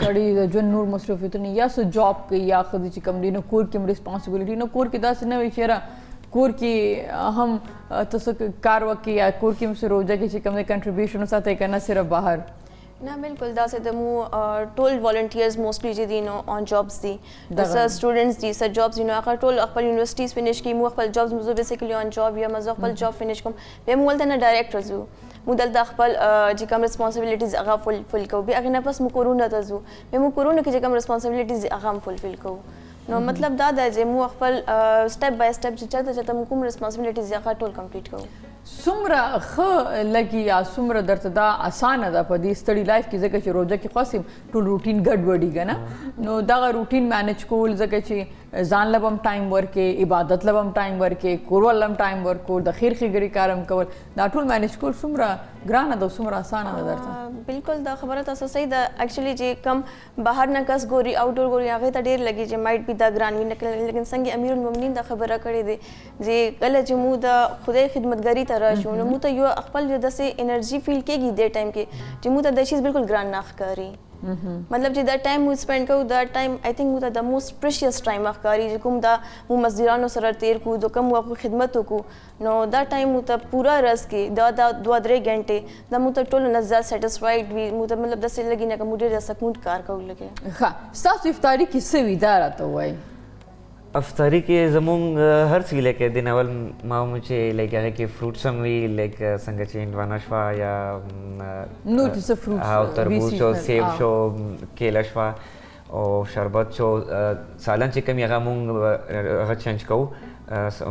سړی د ژوند نور مصروفیتونه یا څه جاب کوي یا ښځې چې کوم دی نو کور کې هم ریسپانسبلټي نو کور کې داسې نه وي چې کور کې هم تاسو کار وکړي یا کور کې هم څه روژه کې چې کوم دی کنټریبیوشن وساتئ که نه صرف بهر نه بالکل داسې د مو ټول والنټیرز موسټلی چې دي نو آن جابس دي د څه سټوډنټس دي څه جابس دي نو هغه ټول خپل یونیورسټیز فینش کړي مو خپل جابس مو بیسیکلی آن جاب یا مزه خپل جاب فینش کوم بیا مو ولته نه ډایرکټ راځو مو دلته خپل چې کوم ریسپانسبلیټیز هغه فل کوو بیا هغې نه پس مو کورونه ته ځو بیا مو کورونه کې چې کوم ریسپانسبلیټیز هغه هم فلفل کوو نو مطلب دا ده چې مو خپل سټپ بای سټپ چې چېرته مو کوم ریسپانسبلیټیز هغه ټول کمپلیټ کوو. څومره ښه لګي یا څومره درته دا اسانه ده په دې ستړي لایف کې ځکه چې روژه کې خاص ټول روټین ګډوډي که نه نو دغه روټین مینج کول ځکه چې ځان له هم ټایم ورکې عبادت له هم ټایم ورکې کور ول هم ټایم ورکول د خیر ښېګړې کار هم کول دا ټول مینج کول څومره ګرانه ده څومره اسانه ده درته؟ بالکل دا خبره تاسو صحیح ده. ایکچولی چې کم بهر نه کس ګوري آوټډور ګوري هغې ته ډېر لګي چې مایټ بي دا ګران وي لیکن څنګه امیر المؤمنین دا خبره کړې دی چې کله چې مو د خدای خدمتګاري ته راشو نو مو ته یو خپل داسې انرژي فیل کېږي دې ټایم کې چې مو ته دا چیز بالکل ګران نه ښکاري. مطلب چې دا ټایم مو سپینډ کوو دا ټایم آی تھنک مو ته د موسټ پریشیس ټایم ښکاري چې کوم دا مو مزدورانو سره تیر کړو د کوم هغو خدمت وکړو نو دا ټایم مو ته پوره ورځ کې دا 2-3 غنټې دا مو ته ټولو نه زیات سیټسفایډ وي مو ته مطلب داسې لګي نه که مو ډېر د سکون کار کوو لګي. ښه ستاسو افطاري کې څه وي دا راته ووایئ. افطاری کې زمونږ هر څه لکه د اول ما هم چې لایک هغه کې فروټس هم وي لایک څنګه چې هندوانه شوه یا نور چې څه فروټس او تربوز شو سیب شو کیله شوه او شربت شو سالن چې کوم هغه مونږ هغه چینج کوو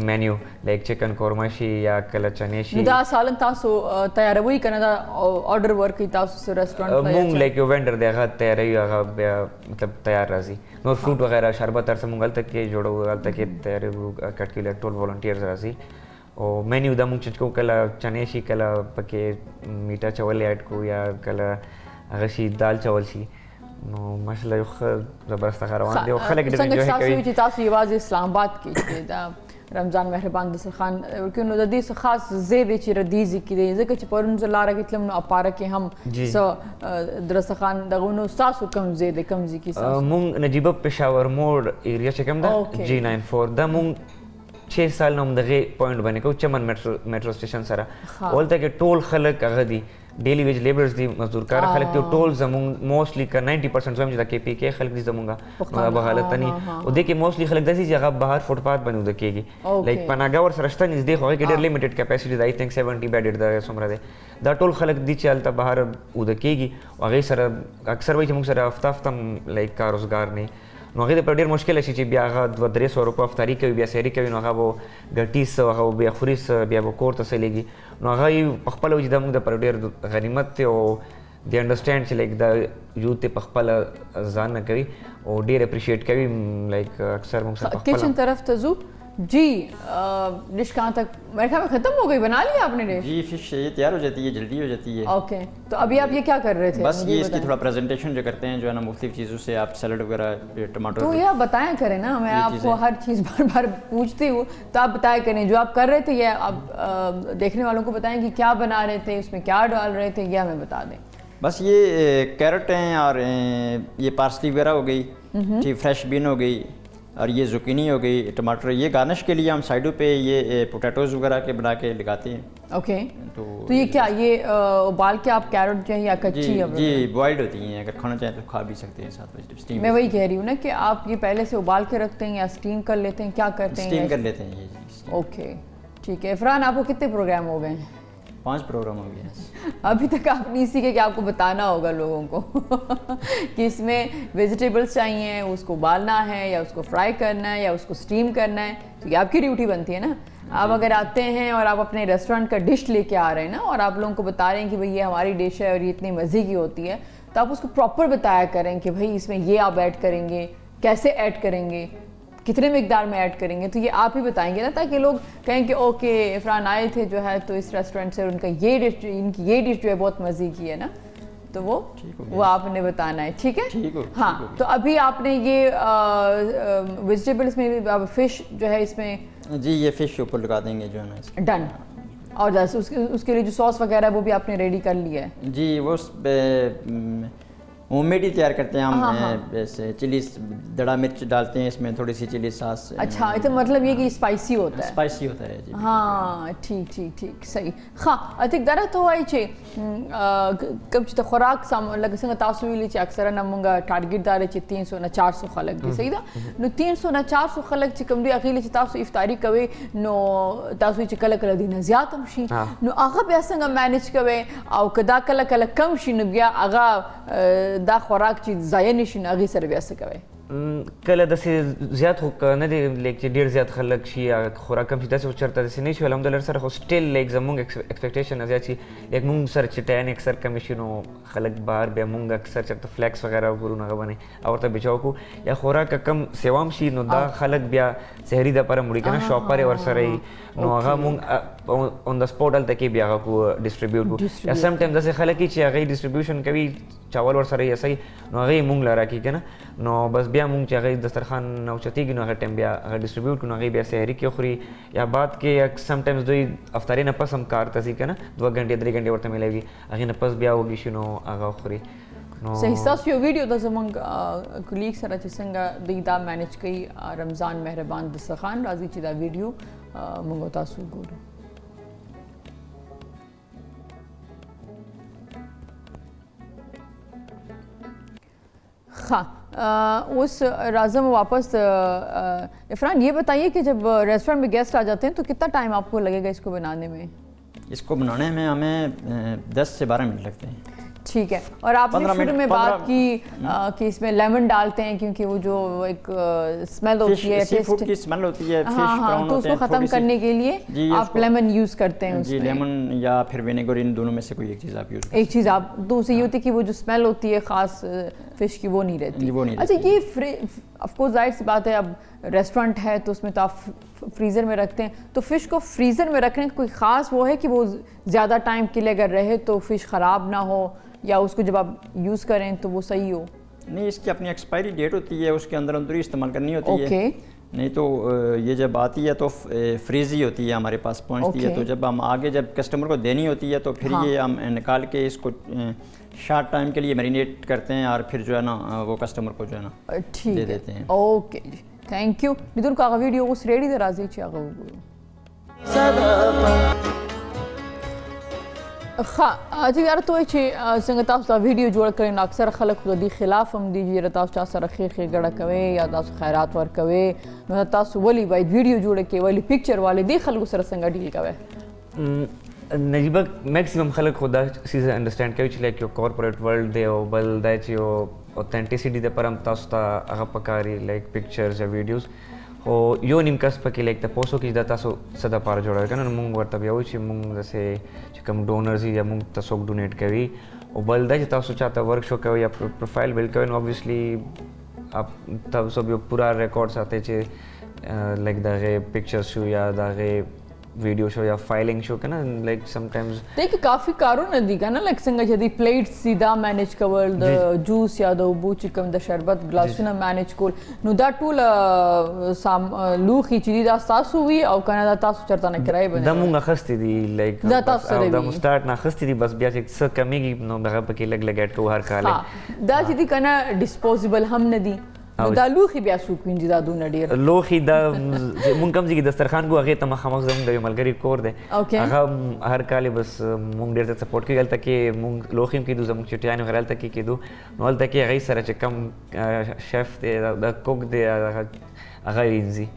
مینیو لایک چکن قورمه شي یا کله چنې شي دا سالن تاسو تیاروئ که نه دا آرډر ورکوئ تاسو رسټورانټ مونږ لایک یو وینډر دی هغه تیاروي هغه بیا مطلب تیار راځي نور فروټ وغیرہ شربت هر څه مونږ هلته کې جوړوو هلته کې تیاروو کټ کې ټول والنټیرز راځي او مینیو دا مونږ چینج کوو کله چنې شي کله پکې میټه چول ایډ کوو یا کله هغه شي دال چول شي نو ماشاءالله یو ښه زبردسته روان دی او خلک ډېر انجوای کوي. څنګه چې تاسو یوازې اسلام آباد کې چې دا رمضان مهربان دسترخوان ورکوي نو د دې څه خاص ځای دی چې ردیزي کې دی ځکه چې پرون زه لاره کې تلم نو اپاره کې هم څه دسترخوان دغه نو ستاسو کوم ځای دی کوم ځای کې مونږ نجیبه پېښور موړ ایریا چې کوم ده G94 دا مونږ 6 سال نه هم دغې پوینټ باندې کوو چمن میټرو سټیشن سره هلته کې ټول خلک هغه دي ډیلی ویج لیبرز دي مزدور کار خلک دي ټول زمونږ موسټلی که 90% زموږ چې د KPK خلک دي زمونږ نو هغه حالت نه او دې کې موسټلی خلک داسې چې هغه بهر فوټپات باندې اوده کېږي لایک پناهګاه ورسره شته نږدې خو هغې کې ډېر لیمیټډ کیپاسټي ده آی تھنک 70 بیډډ ده څومره دی دا ټول خلک دي چې هلته بهر اوده کېږي او هغې سره اکثر وایي چې موږ سره هفته هفته لایک کار روزګار نه نو هغې ته په ډېر مشکل شي چې بیا هغه 200-300 روپه افطاري کوي بیا سحري کوي نو هغه به ګټي څه هغه بیا خوري څه بیا به کور ته څه لېږي نو هغه یې په خپله وایي چې دا موږ دپاره ډېر غنیمت دی او دی انډرسټینډ چې لایک دا یوت یې په خپله ځان نه کوي او ډېر اپریشیټ کوي لایک اکثر موږ سره کچن طرف ته ځو जी डिश कहाँ तक मेरे ख्याल में ख़त्म हो गई, बना लिया आपने डिश? जी फिश ये तैयार हो जाती है, जल्दी हो जाती है। ओके, तो अभी आप ये क्या कर रहे थे? बस मुझे ये इसकी बताएं। थोड़ा प्रेजेंटेशन जो करते हैं जो है ना, मुख्तलिफ चीज़ों से आप सैलड वगैरह टमाटर। तो ये आप बताया करें ना, मैं आपको हर चीज़ बार बार पूछती हूँ तो आप बताया करें जो आप कर रहे थे, ये आप देखने वालों को बताएं कि क्या बना रहे थे, उसमें क्या डाल रहे थे, ये हमें बता दें। बस ये कैरेट हैं और ये पार्सली वगैरह हो गई, ठीक, फ्रेश बीन हो गई, और ये जुकीनी हो गई, टमाटर। ये गार्निश के लिए हम साइडों पे ये पोटैटोज़ वगैरह के बना के लगाते हैं। ओके, तो ये क्या ये उबाल के आप कैरेट जो है या कच्ची जी है? जी बॉइल्ड होती हैं, अगर खाना चाहें तो खा भी सकते हैं साथ में स्टीम। मैं वही कह रही हूँ ना कि आप ये पहले से उबाल के रखते हैं या स्टीम कर लेते हैं, क्या करते हैं? स्टीम कर लेते हैं ये जी। ओके ठीक है। इरफान, आपको कितने प्रोग्राम हो गए हैं? 5 प्रोग्राम हो गए हैं। अभी तक आप नहीं सीखे कि आपको बताना होगा लोगों को कि इसमें वेजिटेबल्स चाहिए, उसको उबालना है या उसको फ्राई करना है या उसको स्टीम करना है, तो ये आपकी ड्यूटी बनती है ना। आप अगर आते हैं और आप अपने रेस्टोरेंट का डिश लेके आ रहे हैं ना, और आप लोगों को बता रहे हैं कि भाई ये हमारी डिश है और ये इतनी मज़े की होती है, तो आप उसको प्रॉपर बताया करें कि भाई इसमें ये आप ऐड करेंगे, कैसे ऐड करेंगे, कितने मिकदार में ऐड करेंगे, तो ये आप ही बताएंगे ना, ताकि लोग कहें कि ओके इरफान आए थे जो है तो इस रेस्टोरेंट से, उनका इनकी ये डिश जो है बहुत मज़े की है ना, तो वो आपने बताना है। ठीक है, ठीक हो। हाँ, तो अभी आपने ये वेजिटेबल्स में भी फ़िश जो है इसमें जी ये फ़िश के ऊपर लगा देंगे जो है ना इसके। डन। और जैसे उसके लिए जो सॉस वगैरह है वो भी आपने रेडी कर लिया है? जी वो होममेड ही तैयार करते हैं हम। जैसे चिली दड़ा मिर्च डालते हैं इसमें, थोड़ी सी चिली सॉस। अच्छा, तो मतलब ये कि स्पाइसी होता है? स्पाइसी होता है जी। हाँ ठीक ठीक ठीक, सही। हाँ अतिक दरा तो आई छे कब तो खुराक लग संग तासु विली अक्सर नमंगा टारगेट दारे 300 न 400 खलक दी सही दा नो 300 न 400 खलक च कम दी अखिली तासु इफ्तारी कवे नो तासु च कल कल दिन ज्यादा मशी नो आगा बया संग मैनेज कवे औ कदा कल कल कम शी न बिया आगा دا خوراک چې ضایع نشي هغې سره بیا څه کوئ؟ کله داسې زیات خو نه دی لیک چې ډېر زیات خلک شي یا خوراک کم شي داسې چېرته داسې نه شي الحمدلله سره خو سټیل لیک زموږ ایکسپیکټیشن زیات شي لیک موږ سره چې ټاین اکثر کمی شي نو خلک بهر بیا موږ اکثر چېرته فلیکس وغیره وګورو نو هغه باندې او ورته بچاو کړو یا خوراک کم سیوام شي نو دا خلک بیا سحري دپاره مړي که نه شاپر یې ورسره وي نو هغه موږ اون د سپوټ هلته کې بیا هغه کو ډسټریبیوټ کړو یا سم ټایم داسې خلک چې هغه ډسټریبیوشن کوي چاول ورسره یې صحیح نو هغه یې موږ له راکړي که نه نو بس بیا موږ چې هغه دسترخوان نه اوچتېږي نو هغه ټایم بیا هغه ډسټریبیوټ کړو نو هغې بیا سحري کې خوري یا بعد کې سم ټایمز دوی افطاري نه پس هم کار ته ځي که نه 2 غنټې 3 غنټې ورته میلاوي هغې نه پس بیا وږي شي نو هغه خوري. صحیح. ستاسو یو ویډیو د زموږ کلیګ سره چې څنګه دوی دا مینج کوي رمضان مهربان دسترخوان راځي چې دا ویډیو موږ تاسو ګورو. हाँ उस राज़म वापस इरफान ये बताइए कि जब रेस्टोरेंट में गेस्ट आ जाते हैं तो कितना टाइम आपको लगेगा इसको बनाने में? इसको बनाने में हमें 10 से 12 मिनट लगते हैं. ठीक है. और आपने शुरू में बात की कि इसमें लेमन डालते हैं क्योंकि वो जो एक स्मेल होती है, सी फूड की स्मेल होती है, फिश ब्राउन, तो उसको ख़त्म करने के लिए आप लेमन यूज़ करते हैं उसमें. जी लेमन या फिर विनेगर, इन दोनों में से कोई एक चीज़ आप यूज़. एक चीज़ आप दूसरी ये होती है कि वो जो स्मेल होती है ख़ास फिश की वो नहीं रहती. अच्छा ये ऑफकोर्स जाहिर सी बात है अब रेस्टोरेंट है तो उसमें तो आप फ्रीज़र में रखते हैं, तो फ़िश को फ्रीज़र में रखने का कोई ख़ास वो है कि वो ज़्यादा टाइम के लिए अगर रहे तो फ़िश ख़राब ना हो या उसको जब आप यूज़ करें तो वो सही हो? नहीं, इसकी अपनी एक्सपायरी डेट होती है, उसके अंदर अंदर ही इस्तेमाल करनी होती है. नहीं तो ये जब आती है तो फ्रीज़ ही होती है हमारे पास पहुंचती है, तो जब हम आगे जब कस्टमर को देनी होती है तो फिर ये हम निकाल के इसको शॉर्ट टाइम के लिए मैरिनेट करते हैं और फिर जो है ना वो कस्टमर को जो है ना दे देते हैं. ओके जी, थैंक यू. मिथुन का वीडियो उस रेडी दे राजी जी यार तो संग तासु वीडियो जोड़ कर अक्सर खलक दी खिलाफ हम दीजिए तासु सर खे गड़ा कवे या तासु खैरात वर कवे तासु वली वाइड वीडियो जोड़ के वली पिक्चर वाले दी खलक सर संग डील कवे. नजीबा मैक्सिमम खलक खुदा चीज़ अंडरस्टैंड कवी चले कि कॉर्पोरेट वर्ल्ड दे ओ बल दे ची ओ ऑथेंटिसिटी दे परम तासु ता अगा पकारी लाइक पिक्चर्स या वीडियोस हो यो निम कस पकी लाइक त पोसो की दाता सो सदा पार जोड़ा कन मुंग वर्ता बिया उची मुंग जैसे कम डोनर्स या मुंग तसोक डोनेट कवी ओ बल दे तासु चाहता वर्कशॉप कवी या प्रोफाइल बिल्ड कवी ऑब्वियसली आप तब सब यो पूरा रिकॉर्ड्स आते छे लाइक दغه पिक्चर्स शो या दغه वीडियो शो या फाइलिंग शो کنه लाइक समटाइम्स देखिए काफ़ी कارونه दي کنه لکه څنګه چې دی پلیټ سیدا مینیج کول د جوس یا د اوبو چې کوم د شربت ګلاسونه مینیج کول نو دا ټول لوخي چې دا تاسو وی او کنه دا تاسو چرته نه کرای بنه دا مونږ اخستې دي لایک دا تاسو سره دا مستارټ نه اخستې دي بس بیا چې څه کمیږي نو هغه پکې لګ لګ اډ کو هر کال دا چې دی کنه ډیسپوزیبل هم نه دي دا لوخي بیا سو کوینځي دا دونه ډیر لوخي دا مونږ کوم ځای دسترخوان کو هغه ته مخامخ زموږ د ملګری کور دی هغه هر کال بس مونږ ډیر ته سپورټ کوي هلته کې مونږ لوخي کېدو زموږ چټیانو غیر هلته کې کېدو نو هلته کې هغې سره چې کم شیف دی د کوک دی هغه وینځي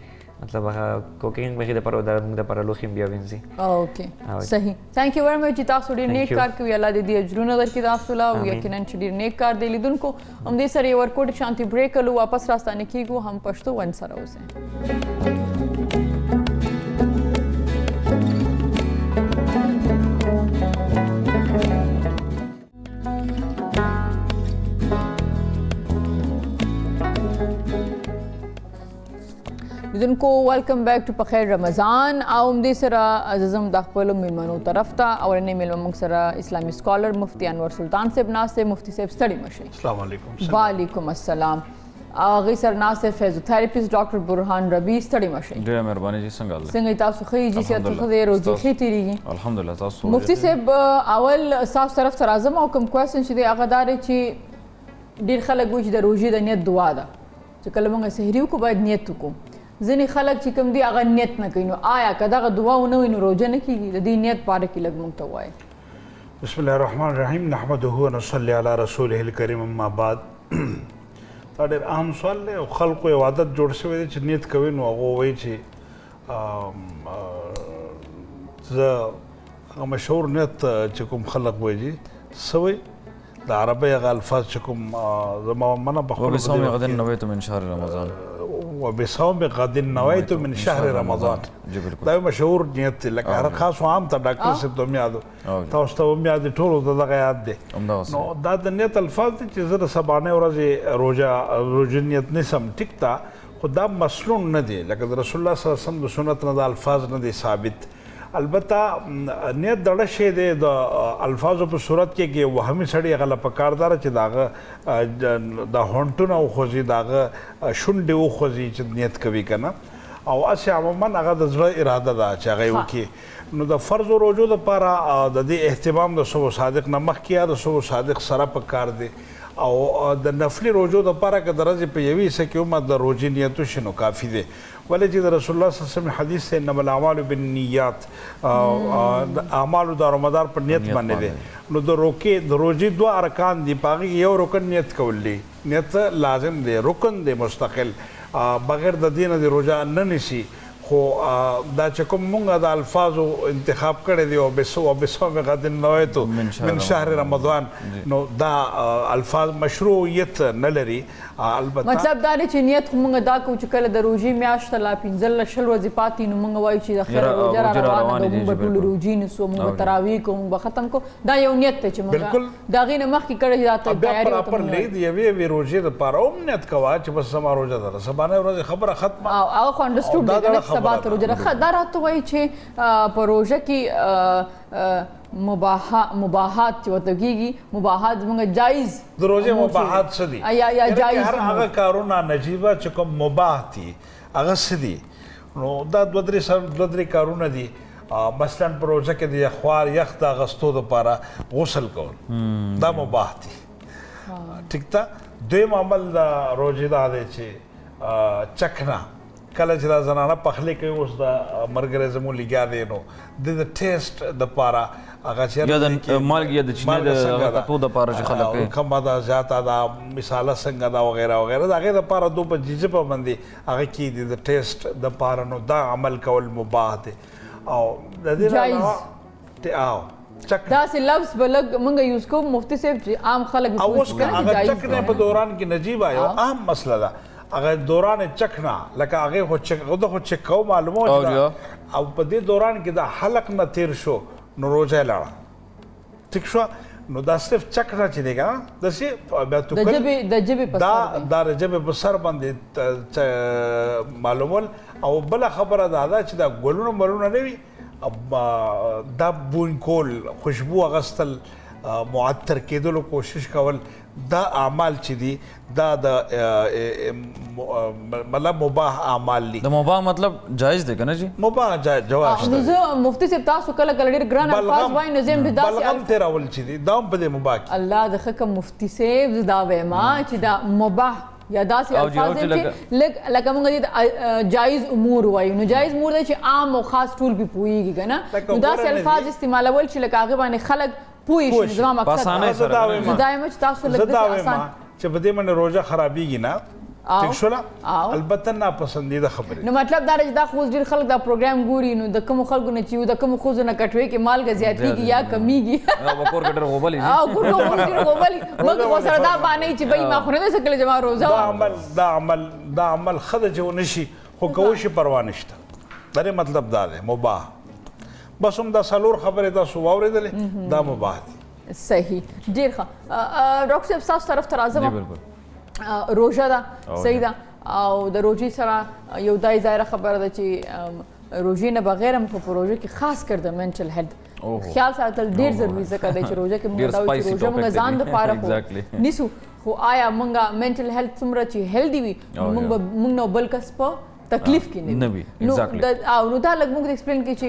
مطلب هغه کوکینګ مخې د پاره د لپاره لوخي بیا وینځي اوکې صحیح ثانک یو ویری مچ تاسو ډیر نیک کار کوي الله دې اجرونه درکړي تاسو لا او یقینا چې ډیر نیک کار دی لیدونکو هم دې سره یو ورکوټ شانتي بریک کلو واپس راستانه کیږو هم پښتو ون سره اوسه لیدونکو ویلکم بیک ټو پخیر رمضان او دې سره عزیزم د خپل میلمنو طرف ته اورنې میلمه موږ سره اسلامي سکالر مفتی انور سلطان صاحب ناسته مفتی صاحب ستړي مشه السلام علیکم وعلیکم السلام هغه سره ناسته فیزیوتراپیست ډاکټر برهان ربی ستړي مشه ډیره مهرباني جی څنګه تاسو خې جی سیادت خو دې روزي خې تیریږي الحمدلله تاسو مفتی صاحب اول تاسو طرف ته راځم او کوم کوېسچن چې دی هغه دار چې ډیر خلک وایي چې د روزي د نیت دعا ده چې کله موږ سحری کو باید نیت وکړو ځینې خلک چې کوم دی هغه نیت نه کوي نو آیا که دغه دعا ونه وي نو روژه نه کېږي د دې نیت په اړه کې لږ موږ ته ووایئ بسم الله الرحمن الرحیم نحمده ونصلي علی رسوله الکریم اما بعد دا ډېر اهم سوال دی او خلکو یو عادت جوړ شوی دی چې نیت کوي نو هغه وایي چې زه هغه مشهور نیت چې کوم خلک وایي څه وایي د عربۍ هغه الفاظ چې کوم زما منه په خپلو وبصوم غد نویت من شهر رمضان وبصوم غد نویت من شهر رمضان دا یو مشهور نیت دی لکه هر خاص عام ته ډاکټر صاحب ته هم یاد تاسو ته هم یاد ټولو ته دغه یاد دی نو دا د نیت الفاظ دي چې زه د سبانۍ ورځې روژه نیت نیسم ټیک ته خو دا مسنون نه دی لکه د رسول الله صلی الله علیه وسلم د سنت نه د الفاظ نه دی ثابت البته نیت دړه شی دی د الفاظو په صورت کې وهمي سړی هغه له پکاردار چې داغه د هونټونه وخوځي داغه شونډې وخوځي چې نیت کوي کنه او اسې عموما هغه د زړه اراده ده چې هغه وکړي نو د فرض او روژو دپاره د دې اهتمام د صبح صادق نه مخکې یا د صبح صادق سره پکار دی او د نفلي روژو دپاره که د ورځې په یوې حصه کې هم د روژې نیت وشي نو کافي دی ولې چې د رسول الله صلی الله علیه وسلم حدیث دی انما الاعمال بالنیات اعمالو دارومدار په نیت باندې دی نو د روژې دوه ارکان دي په هغې یو رکن نیت کول دی نیت لازم دی رکن دی مستقل بغیر د دې نه د روژه نه نیسي خو دا چې کوم مونږ د الفاظو انتخاب کړی دی او بصوم غد نویت من شهر رمضان نو دا الفاظ مشروعیت نه لري البته مطلب دا دی چې نیت خو مونږ دا کوو چې کله د روژې میاشت لا 15 شل ورځې پاتې نو مونږ وایو چې د خیر روژه را روانه ده مونږ به ټول روژې نیسو مونږ به تراویح کوو مونږ به ختم کوو دا یو نیت دی چې مونږ د هغې نه مخکې کړی دا تیاري بیا پراپر لید یوې روژې دپاره هم نیت کوه چې بس زما روژه ده د سبانۍ ورځې خبره ختمه هغه خو انډرسټوډ دی سبا ته روژه ده دا راته وایي چې په روژه کې مباحات چې ورته کېږي مباحات زموږ جایز د روژې مباحات څه دي یا جایز هر هغه کارونه نجیبه چې کوم مباح دي هغه څه دي نو دا دوه درې کارونه دي مثلا په روژه کې د یخوار یخ د اغوستو دپاره غسل کول دا مباح دي ټیک ده دویم عمل د روژې دا دی چې چکنه کله چې دا زنانه پخلی کوي اوس د ملګری زموږ لګیا دی نو د ټیسټ دپاره هغه یا د مالګې یا د چینې د کتو دپاره چې خلک کوي کمه ده زیاته ده مثاله څنګه ده وغیره وغیره د هغې دپاره دو په جیجه باندې هغه کېږي د ټیسټ دپاره نو دا عمل کول مباح دی او د دې نه داسې لفظ به لږ موږ یوز کوو مفتي صاحب چې عام خلک اوس که هغه چکنې په دوران کې نجیبه یو اهم مسله ده هغه دوران چکنا لکه هغه خو چک کو معلومه او په دې دوران کې د حلق نه تیر شو نو روژه لاړه ټیک شو نو دا صرف چکړه چې دی کنه داسې بیا تو د جبې په دا سر دی. دا د جبې په سر باندې معلومول. او بله خبره دا ده چې دا ګلونه ملونه نه وي دا بوی کول خوشبو اغستل معطر کېدلو کوشش کول دا اعمال چې دي دا د مطلب مباح اعمال دي. د مباح مطلب جایز دی کنه جی مباح جواز نو زه مفتي صاحب تاسو کله کله ډېر ګران الفاظ وایي نو زه هم داسې بلغم تیرول چې دي دا هم په دې مباح کې. الله د ښه کم مفتي صاحب زه دا وایم چې دا مباح یا داسې الفاظ دي چې لکه موږ دې جایز امور وایو نو جایز امور دی چې عام او خاص ټول به پوهېږي که نه نو داسې الفاظ استعمالول چې لکه هغې باندې خلک پوه شي. زما مقصد زه دا وایم چې تاسو لږ داسې آسان چې په دې باندې روژه خرابېږي نه ټیک شوله البته ناپسندیده خبرې. نو مطلب دا دی چې دا خو اوس ډېر خلک دا پروګرام ګوري نو د کومو خلکو نه چې د کومو ښځو نه کټوۍ کې مالګه زیاتېږي یا کمیږي کور کې ډېر غوبلې ډېر غوبلي موږ ورسره دا بانې چې بهي ما خو نه ده څه کله چې ما روژه دا عمل ښه ده چې ونه شي خو که وشي پروا نشته. د دې مطلب دا دی مباح. بس هم دا څلور خبرې تاسو واورېدلې دا مباح دي. صحیح ډېر ښه. ډاکټر صاحب ستاسو طرف ته راځم. روژه ده صحیح ده او د روژې سره یو دا ظاهره خبره ده چې روژې نه بغیر هم خو په روژه کې خاص کر د منټل هیلث خیال ساتل ډېر ضروري ځکه دی چې روژه کې موږ دا وایو چې روژه موږ ځان دپاره خو نیسو خو آیا موږ منټل هیلث څومره چې هیلدي وي موږ نو بل کس په تکلیف کې نه وي نو دا لږ موږ ایکسپلین کړي چې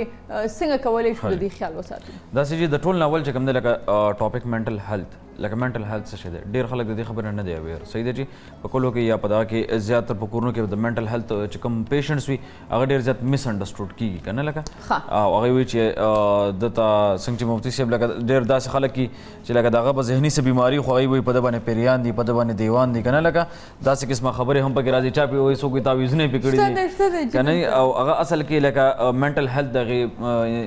څنګه کولی شو د دې خیال وساتو. داسې چې د ټول ناول چې کوم دی لکه ټاپک منټل هیلث لکه منټل هیلث څه شی دی ډېر خلک د دې خبرې نه دی اویر صحیح دی چې په کلو کې یا په دغه کې زیاتره په کورونو کې د منټل هیلث چې کوم پیشنټس وي هغه ډېر زیات مس انډرسټوډ کېږي که نه لکه او هغه وایي چې دته څنګه چې مفتي صاحب لکه ډېر داسې خلک دي چې لکه د هغه په ذهني څه بیماري خو هغوی وایي په ده باندې پیریان دي په ده باندې دیوان دي که نه لکه داسې قسمه خبرې هم پکې راځي چا پې وایي څوک تعویضونه پې کړي دي که نه او هغه اصل کې لکه منټل هیلث د هغې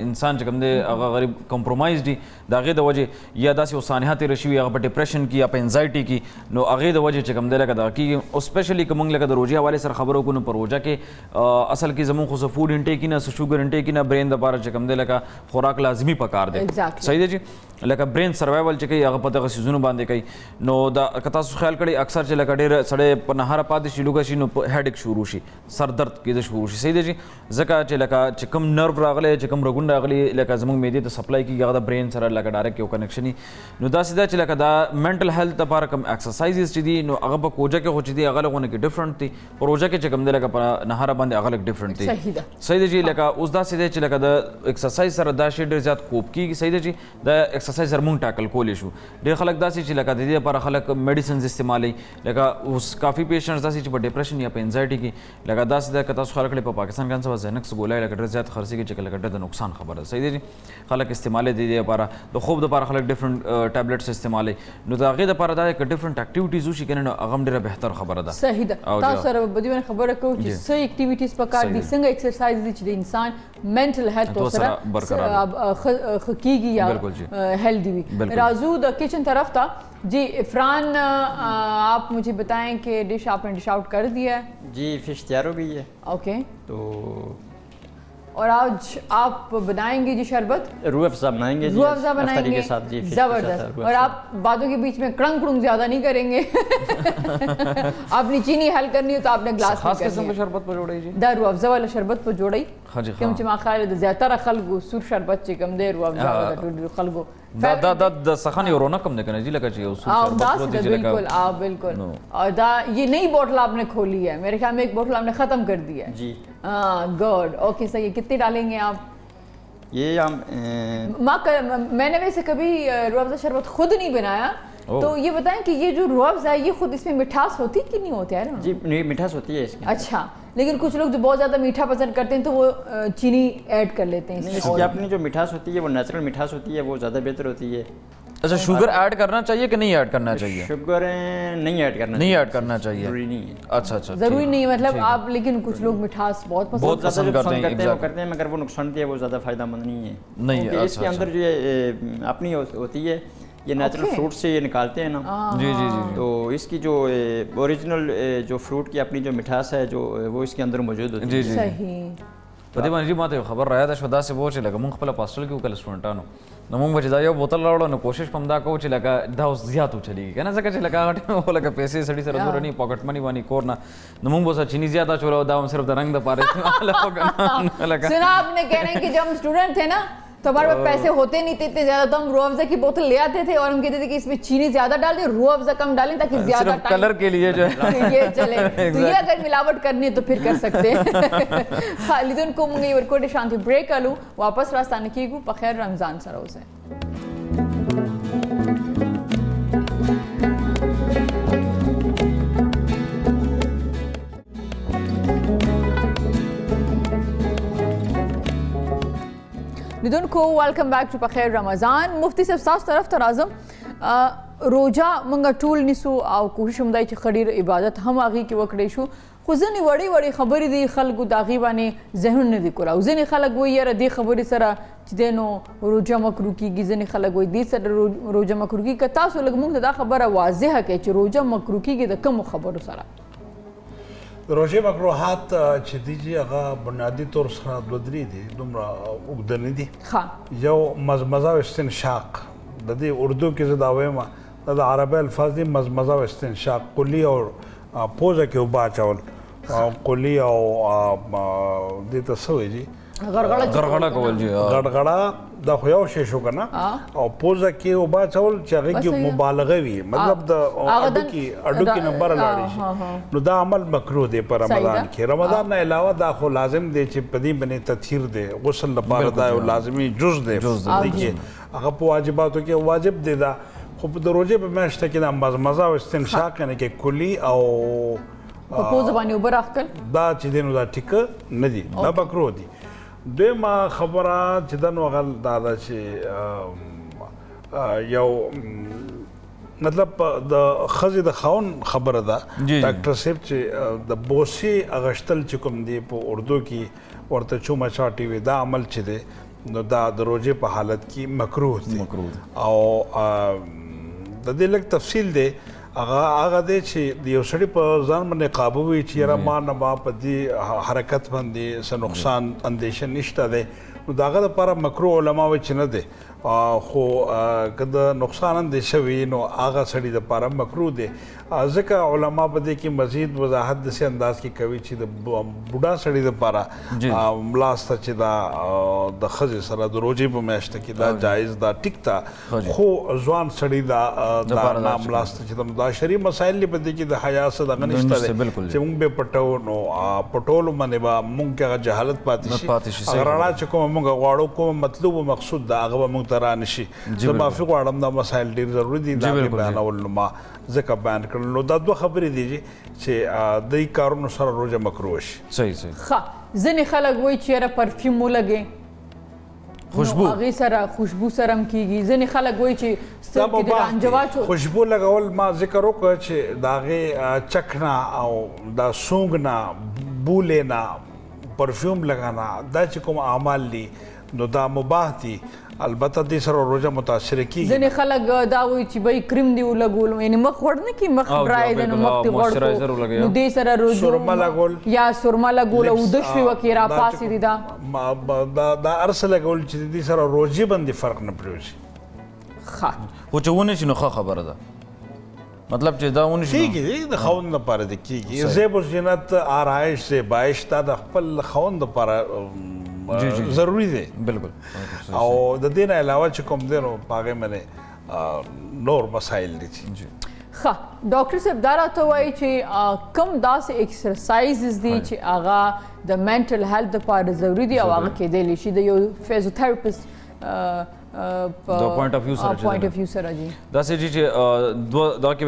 انسان چې کوم دی هغه غریب کمپرومایز دي د هغې د وجې یا داسې یو سانحه تېره شوي هغه په ډپریشن کې یا په انزایټي کې نو هغې د وجې چې کوم دی لکه دغه کېږي او سپیشلي که موږ لکه د روژې حوالې سره خبرې وکړو نو په روژه کې اصل کې زموږ خو څه فوډ انټیک نه څه شوګر انټیک نه برین دپاره چې کوم دی لکه خوراک لازمي پکار دی صحیح دی چې لکه برین سروایول چې کوي هغه په دغه سیزونو باندې کوي نو دا که تاسو خیال کړئ اکثر چې لکه ډېر سړی په نهاره پاتې شي لوګه شي نو هیډیک شروع شي سر درد کېده شروع شي صحیح دی چې ځکه چې لکه چې کوم نرو راغلی چې کوم رګون راغلی لکه زموږ معدې ته سپلای کېږي هغه د برین سره لکه ډایرکټ یو کنیکشن وي نو داسې ده چې لکه دا منټل هیلث دپاره کوم ایکسرسایزز چې دي نو هغه په کوجه کې خو چې دي هغه لغونه کې ډفرنټ دي په روژه کې چې کوم دی لکه په نهاره باندې هغه لږ ډفرنټ دي صحیح دی چې لکه اوس داسې دی چې لکه د ایکسرسایز سره دا شی ډېر زیات کوپ کېږي صحیح دی چې د ایکسرسایز سره موږ ټاکل کولی شو ډېر خلک داسې چې لکه د دې لپاره خلک میډیسنز استعمالوي لکه اوس کافي پیشنټس داسې چې په ډپریشن یا په انزایټي کې لکه داسې ده که تاسو خیال کړئ په پاکستان کې هم څه زینکس ګولۍ لکه ډېر زیات خرڅېږي چې لکه ډېر د نقصان خبره ده صحیح دی خلک استعمالوي د دې لپاره د خوب دپاره خلک ډفرنټ ټابلیټس استعمالوي نو د هغې دپاره دا که ډفرنټ اکټیویټیز وشي که نه نو هغه هم ډېره بهتر خبره ده صحیح ده تاسو سره به دې باندې خبره کوو چې څه اکټیویټیز پکار دي څنګه ایکسرسایز دي چې د انسان منټل هیلث ورسره ښه کېږي یا هیلدي وي. راځو د کچن طرف ته جی عفران آپ مجھے بتائیں کہ ڈش آپ نے ڈش آؤٹ کر دیا ہے؟ جی فش تیار ہو گئی ہے. اوکے تو اور آج آپ بنائیں گے جی شربت روح افزا بنائیں گے روح افزا بنائیں گے زبردست اور آپ باتوں کے بیچ میں کرنگ کرنگ زیادہ نہیں کریں گے آپ نے چینی حل کرنی ہو تو آپ نے گلاس خاص قسم کا شربت په جوړی جی دا روح افزا والا شربت په جوړی کوم چې ما خیال د زیاتره خلکو سور شربت چې کوم دی روح افزا والا ټول خلکو دا د سخن یو رونق کم نه کنه جی لکه چې یو سور شربت پروت دی بالکل بالکل اور دا یہ نئی بوتل آپ نے کھولی ہے میرے خیال میں ایک بوتل آپ نے ختم کر دی ہے جی گڈ اوکے صحیح کتنے ڈالیں گے آپ یہ ہم میں نے ویسے کبھی روح افزا شربت خود نہیں بنایا تو یہ بتائیں کہ یہ جو روح افزا ہے یہ خود اس میں مٹھاس ہوتی کہ نہیں ہوتی ہے نا؟ جی مٹھاس ہوتی ہے اس میں. اچھا لیکن کچھ لوگ جو بہت زیادہ میٹھا پسند کرتے ہیں تو وہ چینی ایڈ کر لیتے ہیں. اس کی اپنی جو مٹھاس ہوتی ہے وہ نیچرل مٹھاس ہوتی ہے وہ زیادہ بہتر ہوتی ہے. اچھا شوگر ایڈ کرنا چاہیے کہ نہیں ایڈ کرنا چاہیے؟ شوگر نہیں ایڈ کرنا چاہیے ضروری نہیں ہے. اچھا ضروری نہیں مطلب آپ لیکن کچھ لوگ مٹھاس بہت پسند کرتے ہیں مگر وہ نقصان دہ ہے وہ زیادہ فائدہ مند نہیں ہے. اس کے اندر جو اپنی ہوتی ہے یہ نیچرل فروٹ سے یہ نکالتے ہیں نا جی جی جی تو اس کی جو اوریجنل جو فروٹ کی اپنی جو مٹھاس ہے جو وہ اس کے اندر موجود ہوتی ہے. صحیح په دې باندې ماته خبر رایا ده شو داسې و چې لکه مونږ خپله په هاسټل کې وکړل سټوډنټانو نو موږ چې دا یو بوتل راوړو نو کوشش پم دا کوو چې لکه دا اوس زیاتو چلیږي که نه ځکه چې لکه هغه ټایم لکه پیسې سړي سره دوره نه پاکټ منی واني کور نه نو موږ به اوس چینی زیاته چولو دا هم صرف د رنګ دپاره استعمال لکه सुना आपने कह रहे हैं कि जब हम स्टूडेंट थे ना तो हमारे पास पैसे होते नहीं थे इतने ज्यादा, तो हम रूह अफ़ज़ा की बोतल ले आते थे और हम कहते थे कि इसमें चीनी ज्यादा डाल दें, रूह अफ़ज़ा कम डालें ताकि ज्यादा सिर्फ कलर के लिए जो है ये चले। तो ये अगर मिलावट करनी है तो फिर कर सकते हैं। खालिदन को मुंगे वर्कोटे शांति ब्रेक आलू वापस रास्ताने की गु पखैर रमजान सरो से निदुन को वेलकम बैक टू पखैर रमज़ान। मुफ्ती साहब सास तरफ तराजम रोजा मंगा टूल निसु और कोशिश हमदाई च खडीर इबादत हम आगी के वकड़े शु खुजनी वड़ी वड़ी खबरी दी खलगु दागी बाने जहन ने दी कोला उजनी खलग वो यार दी खबरी सरा देनो रोजा मकरू की गिजनी खलग वो दी सर रोजा मकरू की कता सो लग मुंग दा खबर वाज़ह के च रोजा मकरू की द कम खबर सरा रोजे मकरूहात چې دیږي هغه بنیادی طور سره دوه درې دي دومره اوږده نه دي یو مزمزه او استنشاق د دې اردو کې زه دا وایم د عربي الفاظ دي مزمزه او استنشاق کلی او پوزه کې اوبه اچول کلی او دې ته څه وایي غرغړه کول جی غرغړه دا خو یو شی شو کنه او پوزه کې اوبه اچول چې هغه کې مبالغه وي مطلب د اډو کې نمبر لاړ شي نو دا عمل مکروه دی په رمضان کې رمضان نه علاوه دا خو لازم دی چې پدې باندې تطهیر دی غسل لپاره دا یو لازمي جز دی هغه په واجباتو کې واجب دی دا خو په روزه په میاشت کې د مزمزه او استنشاق نه کې کلی او په پوزه باندې اوبه راخکل دا چې دینو دا ټیک نه دی دا مکروه دی دویمه خبره چې د نو غل دا چې یو مطلب د ښځې د خاون خبره ده ډاکټر صاحب چې د بوسي اغشتل چې کوم دی په اردو کې ورته چومه چاټي وي دا عمل چې دی نو دا د روزې په حالت کې مکروه دی او د دې لږ تفصیل دی هغه دی چې د یو سړي په ځان باندې قابو وي چې یاره ما نه ما په دې حرکت باندې څه نقصان اندیشه نشته دی نو د هغه دپاره مکروه علما وایي چې نه دی خو که د نقصان اندیشه وي نو هغه سړي دپاره مکروه دی ځکه علما په دې کې مزید وضاحت داسې انداز کې کوي چې د بوډا سړي دپاره ملاسته چې دا د ښځې سره د روژې په میاشته کې دا جایز دا ټیک ده خو ځوان سړي دا ناملاسته چې دا شرعي مسایل دي په دې کې د حیا څه دغه نشته دی چې موږ به پټو نو پټولو باندې به موږ کې هغه جهالت پاتې شي هغه رڼا چې کومه موږ غواړو کوم مطلوب و مقصود ده هغه به موږ ته رانشي زه معافي غواړم دا مسایل ډېر ضروري دي دا مې بیانول نو ما ځکه بیان کړل نو دا دوه خبرې دي چې دې کارونو سره روژه مکروه شي صحیح ښه ځینې خلک وایي چې یاره پرفیوم ولګې خوشبو هغې سره خوشبو سره هم کېږي ځینې خلک وایي چې سترګې دې رانجه واچو خوشبو لګول ما ذکر وکړ چې د هغې چک نه او دا سونګ نه بولې نه پرفیوم لګانا دا چې کوم اعمال دي نو دا مباح دي البته دې سره روژه متاثره کېږي ځینې خلک دا وایي چې بھائی کریم دی ولګول یعنې مخ غوړ نه کړي مخ ډرای دی نو مخ دې غوړ کړو نو دې سره روژه یا سرما لګول اوده شوې وکې راپاسې دي دا هر څه لګول چې دې سره روژې باندې فرق نه پرېوځي ښه خو چې ونه شي نو ښه خبره ده مطلب چې دا ونه شي کېږي د خاوند لپاره دې کېږي زیب و زینت آرایش زیبایش دا د خپل خاوند لپاره ضروری دی بالکل او د دې نه علاوه چې کوم دی نو په هغې باندې نور مسایل دي ښه ډاکټر صاحب دا راته وایي چې کوم داسې ایکسرسایزز دي چې هغه د منټل هیلث دپاره ضروري دي او هغه کېدلی شي د یو فیزیوتراپسټ د پوینټ اف ویو سره جی داسې جی چې دا کې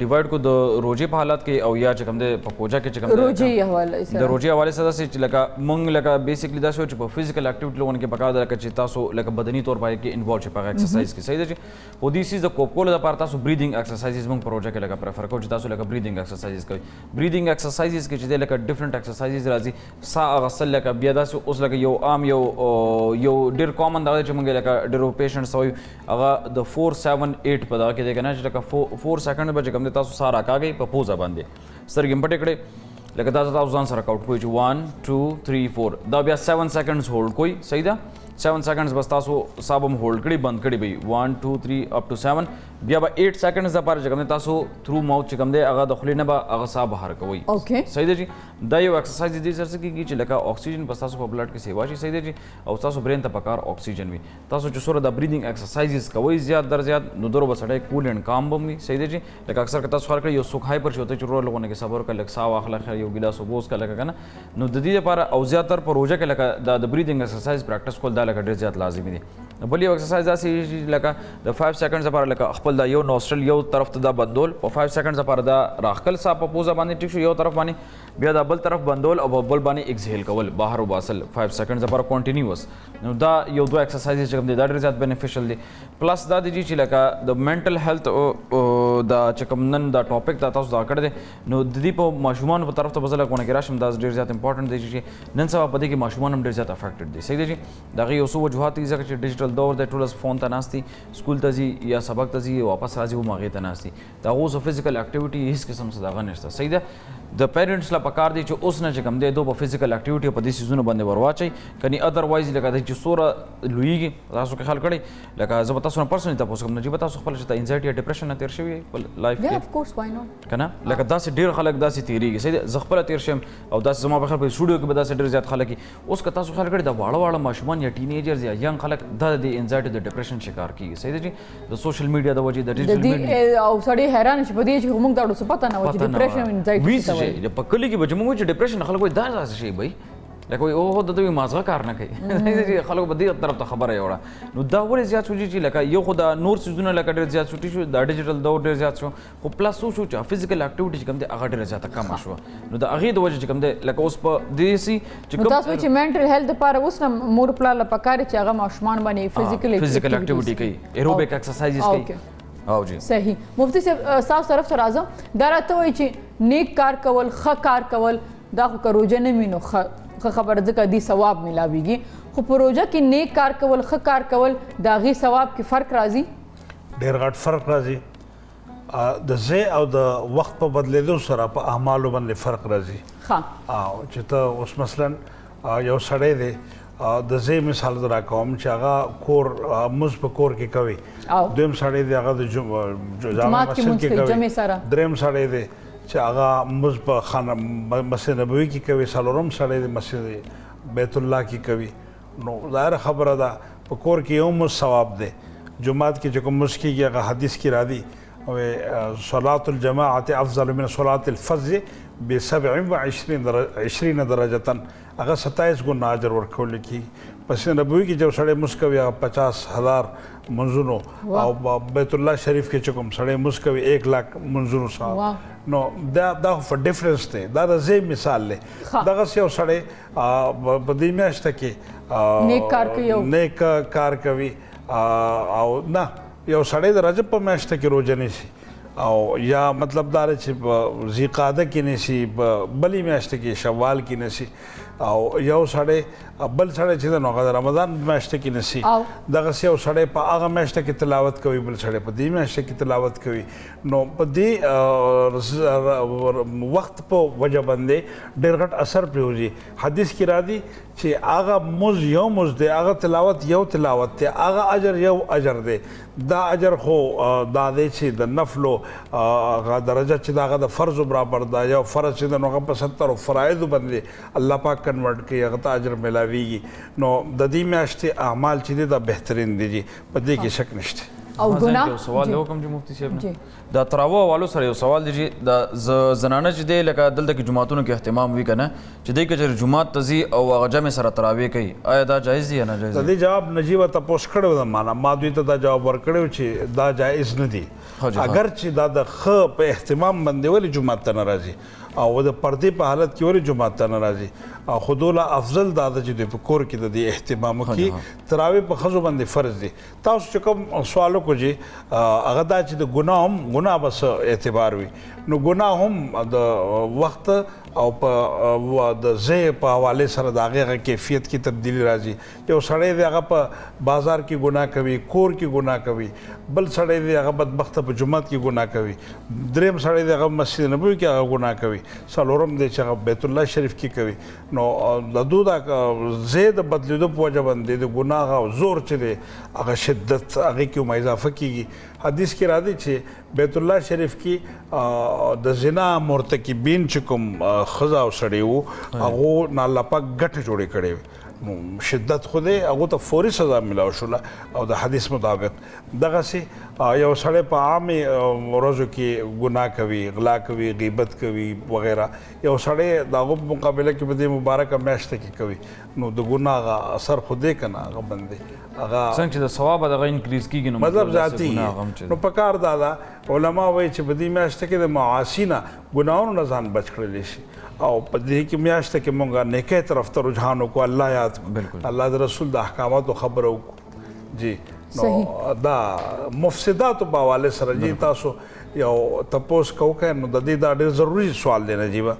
ډیوایډ کو د روژې په حالت کې او یا چې کوم د په پوجا کې چې کوم روژې حواله سره د روژې حواله سره چې لکه مونږ لکه بیسیکلی دا شو چې په فزیکل اکټیویټي لونه کې پکار ده لکه چې تاسو لکه بدني طور باندې کې انوالو شي په ایکسرسایز کې صحیح ده چې او دیس از د کوپکول لپاره تاسو بریدینګ ایکسرسایزز مونږ پروژه کې لکه پریفر کوو چې تاسو لکه بریدینګ ایکسرسایزز کوئ بریدینګ ایکسرسایزز کې چې لکه ډیفرنٹ ایکسرسایزز راځي ساه غسل لکه بیا داسې اوس لکه یو عام یو ډېر کامن دا چې مونږ لکه ډېرو پیشنټس وایو هغه د 4-7-8 په دغه کې دی که نه چې لکه 4 سیکنډ به چې کوم دی تاسو ساه راکاږئ په پوزه باندې سترګې هم پټې کړئ لکه دا تاسو ځان سره کاؤټ کوئ چې 1 2 3 4 دا بیا 7 سیکنډز هولډ کوئ صحیح ده 7 سیکنډز بس تاسو صاحب هم هولډ کړي بند کړي وي 1 2 3 اپ ټو 7 بیا به 8 سیکنډز لپاره چې کوم دی تاسو تھرو ماوث چې کوم دی هغه د خولې نه به هغه ساه بهر کوئ صحیح دی جی دا یو ایکسرسایز دی سره کېږي چې لکه اکسیجن بس تاسو په بلډ کې سیوا شي صحیح دی جی او تاسو برین ته پکار اکسیجن وي تاسو چې سره د بریدینګ ایکسرسایزز کوئ زیات در زیات نو درو به سړی کول اینڈ کام به وي صحیح دی جی لکه اکثر که تاسو خیال کړئ یو څوک هایپر شي ته چې ورو لغونه کې صبر کړه لکه ساه واخله یو ګیلاس اوبه وڅښه لکه کنه نو د دې لپاره او زیاتره په روژه کې لکه د بریدینګ ایکسرسایز پریکټس کول دا لکه ډېر زیات لازمي دي بل یو ایکسرسایز داسې لکه د 5 سیکنډز لپاره لکه خپل دا یو نوسترل یو طرف ته دا بندول په 5 سیکنډز لپاره دا راخکل ساه په پوزه باندې ټیک شو یو طرف باندې بیا دا بل طرف بندول او بل باندې ایکسهیل کول بهر وباسل 5 سیکنډز لپاره کنټینیوس نو دا یو دوه ایکسرسایز چې کوم دي دا ډېر زیات بینیفیشل دي پلس دا دی چې لکه د منټل هیلث دا چې کوم نن دا ټاپک دا تاسو دا کړی دی نو د دې په ماشومانو په طرف ته بزله کونه کې راشم دا ډېر زیات امپورټنټ دی چې نن سبا په دې کې ماشومان هم ډېر زیات افیکټډ دي صحیح دی چې دغه یو څو وجوهات دي ځکه چې ډیجیټل دور دی ټول فون ته ناستي سکول ته ځي یا سبق ته ځي واپس راځي هم هغې ته ناستي د هغو څه فزیکل اکټیویټي هېڅ قسم څه دغه نشته صحیح ده د پیرنټس لا پکار دی چې اوس نه چې کوم دی دو په فزیکل اکټیویټي په دې سیزونو باندې ورواچئ کني ادروایز لکه دی چې سوره لویږي تاسو کې خیال کړئ لکه زه به تاسو نه پرسنلي تاسو کوم نه چې تاسو خپل چې انزایټي یا ډیپریشن نه تیر شوی په لایف کې اف کورس وای ناٹ کنه لکه داسې ډیر خلک داسې تیریږي صحیح زه خپل تیر شم او داسې زما په خیال په سټوډیو کې به داسې ډیر زیات خلک اوس که تاسو خیال کړئ د واړه ماشومان یا ټینیجرز یا ینګ خلک د انزایټي د ډیپریشن شکار کیږي صحیح دی د سوشل میډیا د وجې د ډیجیټل میډیا او سړی حیران شي په دې چې موږ دا څه پته نه و چې ډیپریشن انزایټي وي په کلی کې به موږ چې ډیپریشن خلک وایي دا څه شي بھائی لکه وایي اوه د دوی مازغه کار نه کوي خلکو به دې طرف ته خبره یوړه نو دا ولې زیات شو چې لکه یو خو د نور سیزونه لکه ډېر زیات چوټي شو د ډیجیټل دور ډېر زیات شو خو پلس شو چې فزیکل اکټیویټي چې کوم دی هغه ډېر زیاته کمه شوه نو د هغې د وجې چې کوم دی لکه اوس په دې سي چې تاسو چې منټل هیلث لپاره اوس نه مور پلار له پکار چې هغه ماشومان باندې فزیکل اکټیویټي کوي ایروبیک ایکسرسایزز کوي او جی صحیح مفتی صاحب صاحب طرف ته راځم دا راته وایي چې نیک کار کول ښه کار کول دا خو که روژه نه وي نو ښه خبره ځکه دې ثواب میلاویږي خو په روژه کې نیک کار کول ښه کار کول د هغې ثواب کې فرق راځي ډېر غټ فرق راځي د ځای او د وخت په بدلېدو سره په اعمالو باندې فرق راځي او چې ته اوس مثلا یو سړی دی د ځای مثال زه راکوم چې هغه کور مونځ په کور کې کوي دویم سړی دی هغه د جامع مسجد کې کوي دریم سړی دی چې هغه مونځ په خانه مسجد نبوي کې کوي څلورم سړی دی مسجد بیت الله کې کوي نو ظاهره خبره ده په کور کې یو مونځ ثواب دی جماعت کې چې کوم مونځ کېږي هغه حدیث کې راځي صلاة الجماعة افضل من صلاة الفجر ب27 درجة هغه 27 ګونه اجر ورکول کېږي مسجد نبوي کې چې سړی مونځ کوي هغه 50,000 منځونو او بیت الله شریف کې چې کوم سړی مونځ کوي 1 لاک منځونو سره نو دا فور ډیفرنس دی دا د ځای مثال دی دغسې یو سړی په دې میاشته کې نیک کار کوي او نه یو سړی د رجب په میاشته کې روژه نیسي او یا مطلب دا دی چې په ذیقعده کې نیسي په بلې میاشته کې شوال کې نیسي او یو سړی بل سړی چې دی نو هغه د رمضان میاشته کې نیسي دغسې یو سړی په هغه میاشته کې تلاوت کوي بل سړی په دې میاشته کې تلاوت کوي نو په دې وخت په وجه باندې ډېر غټ اثر پرېوځي حدیث کې راځي چې هغه مونځ یو مونځ دی هغه تلاوت یو تلاوت دی هغه اجر یو اجر دی دا اجر خو دا دی چې د نفلو هغه درجه چې د هغه د فرضو برابر ده یو فرض چې دی نو هغه په 70 فرایضو باندې الله پاک کنورټ کوي هغه ته اجر ملاویږي نو د دې میاشتې اعمال چې دی دا بهترین دي په دې کې شک نشته او ګناه یو سوال دی کوم چې مفتی صاحب دا تراوه والو سره یو سوال دی چې د زنانه چې دی لکه دلته کې جماعتونو کې اهتمام وي که نه چې دی که چېرې جومات ته ځي او هغه جمع سره تراویح کوي آیا دا جایز دی یا ناجایز دی؟ د دې جواب نجیبه تپوس کړی وم ما دوی ته دا جواب ورکړی چې دا جایز نه دي اگر چې دا د ښه په اهتمام باندې ولې جومات ته نه راځي او د پردې په حالت کې ولې جومات ته نه راځي او خو دوله افضل دا ده چې دوی په کور کې د دې اهتمام وکړي تراویح په ښځو باندې فرض دي تاسو چې کوم سوال وکړو چې هغه دا چې د ګناه هم ګناه به څه اعتبار وي نو ګناه هم د وخت او په د ځای په حواله سره د هغه کیفیت کې تبدیلی راځي یو سړی دی هغه په بازار کې ګناه کوي کور کې ګناه کوي بل سړی دی هغه بدبخته په جومات کې ګناه کوي دریم سړی دی هغه مسجد نبوي کې هغه ګناه کوي څلورم دی چې هغه بیت الله شریف کې کوي نو د دوی دا ځای د بدلیدو په وجه باندې د ګناه او زور چې دی هغه شدت هغه کې هم اضافه کیږي حدیث کې راځي چې بیت الله شریف کې د زنا مرتکبین چې کوم ښځه او سړی وو هغو نه الله پاک ګټې جوړې کړې وې نو شدت خو دی هغو ته فوري سزا میلاو شوله او د حدیث مطابق دغسې یو سړی په عامې ورځو کې ګناه کوي غلا کوي غیبت کوي وغیره یو سړی د هغو په مقابله کې په دې مبارکه میاشته کې کوي نو د ګناه هغه اثر خو دی که نه هغه بندې هغه څنګه چې د ثواب دغه انکریز کیږي نو مطلب ذاتي نو په کار دا ده علما وایي چې په دې میاشته کې د معاصي نه ګناهونو نه ځان بچ کړلی شي او په دې کې میاشته کې مونږ نیکۍ طرف ته رجحان وکړو الله یاد کړو الله د رسول د احکاماتو خبره وکړو جی نو دا مفسداتو په حواله سره جی تاسو یو تپوس کوئ نو د دې دا ډېر ضروري سوال دی نجیبه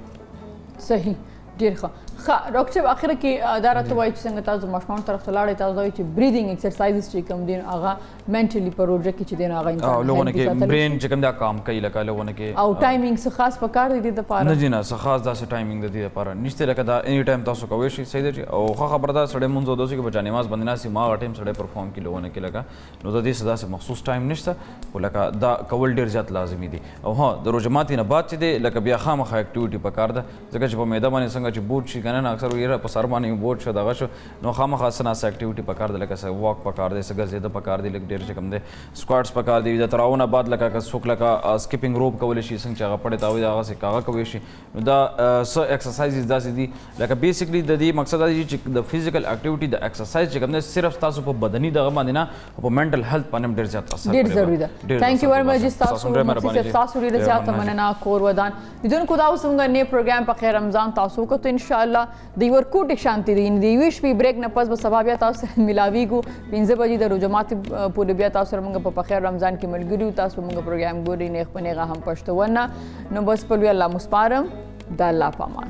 صحیح ډېر ښه ډاکټر صاحب اخر کې دا راته وایي چې څنګه تاسو ماشومانو طرف ته لاړئ تاسو دا وایي چې بریدینګ ایکسرسایزز چې کوم دي هغه منټلي په روژه کې چې دی هغه انسان لوگونه کې برین چې کوم دا کام کوي لکه لوگونه کې او ټایمینګ څه خاص پکار دی د لپاره نه جی نه څه خاص داسې ټایمینګ د دې لپاره نشته لکه دا اني ټایم تاسو کوی شي صحیح دی او ښه خبره ده سړی مونځ ودوسي کې بچا نماز باندې ناسي ما ټایم سړی پرفارم کې لوگونه کې لکه نو د دې صدا سے مخصوص ټایم نشته خو لکه دا کول ډیر زیات لازمي دي او ها د روزه ماتي نه بعد چې دی لکه بیا خامخا اکټیویټي پکار ده ځکه چې په میده باندې څنګه چې بوټ شي کنه نه اکثر ویره په سر باندې بوټ شو دغه شو نو خامخا سنا سه اکټیویټي پکار ده لکه سه واک پکار ده سه ګرځېده پکار دي لکه ډیر چې کم ده سکواټس پکار دي د تراونه بعد لکه څوک لکه سکیپینګ روپ کول شي څنګه چې هغه پړې تاوي هغه سه کاغه کوي شي نو دا س ایکسرسایزز داسې دي لکه بیسیکلی د دې مقصد دی چې د فزیکل اکټیویټي د ایکسرسایز چې کوم نه صرف تاسو په بدني دغه باندې نه په منټل هیلث باندې ډیر زیات اثر ډیر ضروري ده ثانک یو ویری مچ تاسو ډیر زیات مننه کور ودان لیدونکو دا اوس موږ نه پروګرام په خیر رمضان تاسو کو ته ان شاء الله د ورکوټ شانتي دی د ویش پی بریک نه پس به سبا بیا تاسو ملاویږو 15 بجې د روزمات پورې بیا تاسو موږ په خیر رمضان کې ملګری تاسو موږ پروګرام ګوري نه خپنه هم پښتونه نو بس په الله مسپارم د الله پامان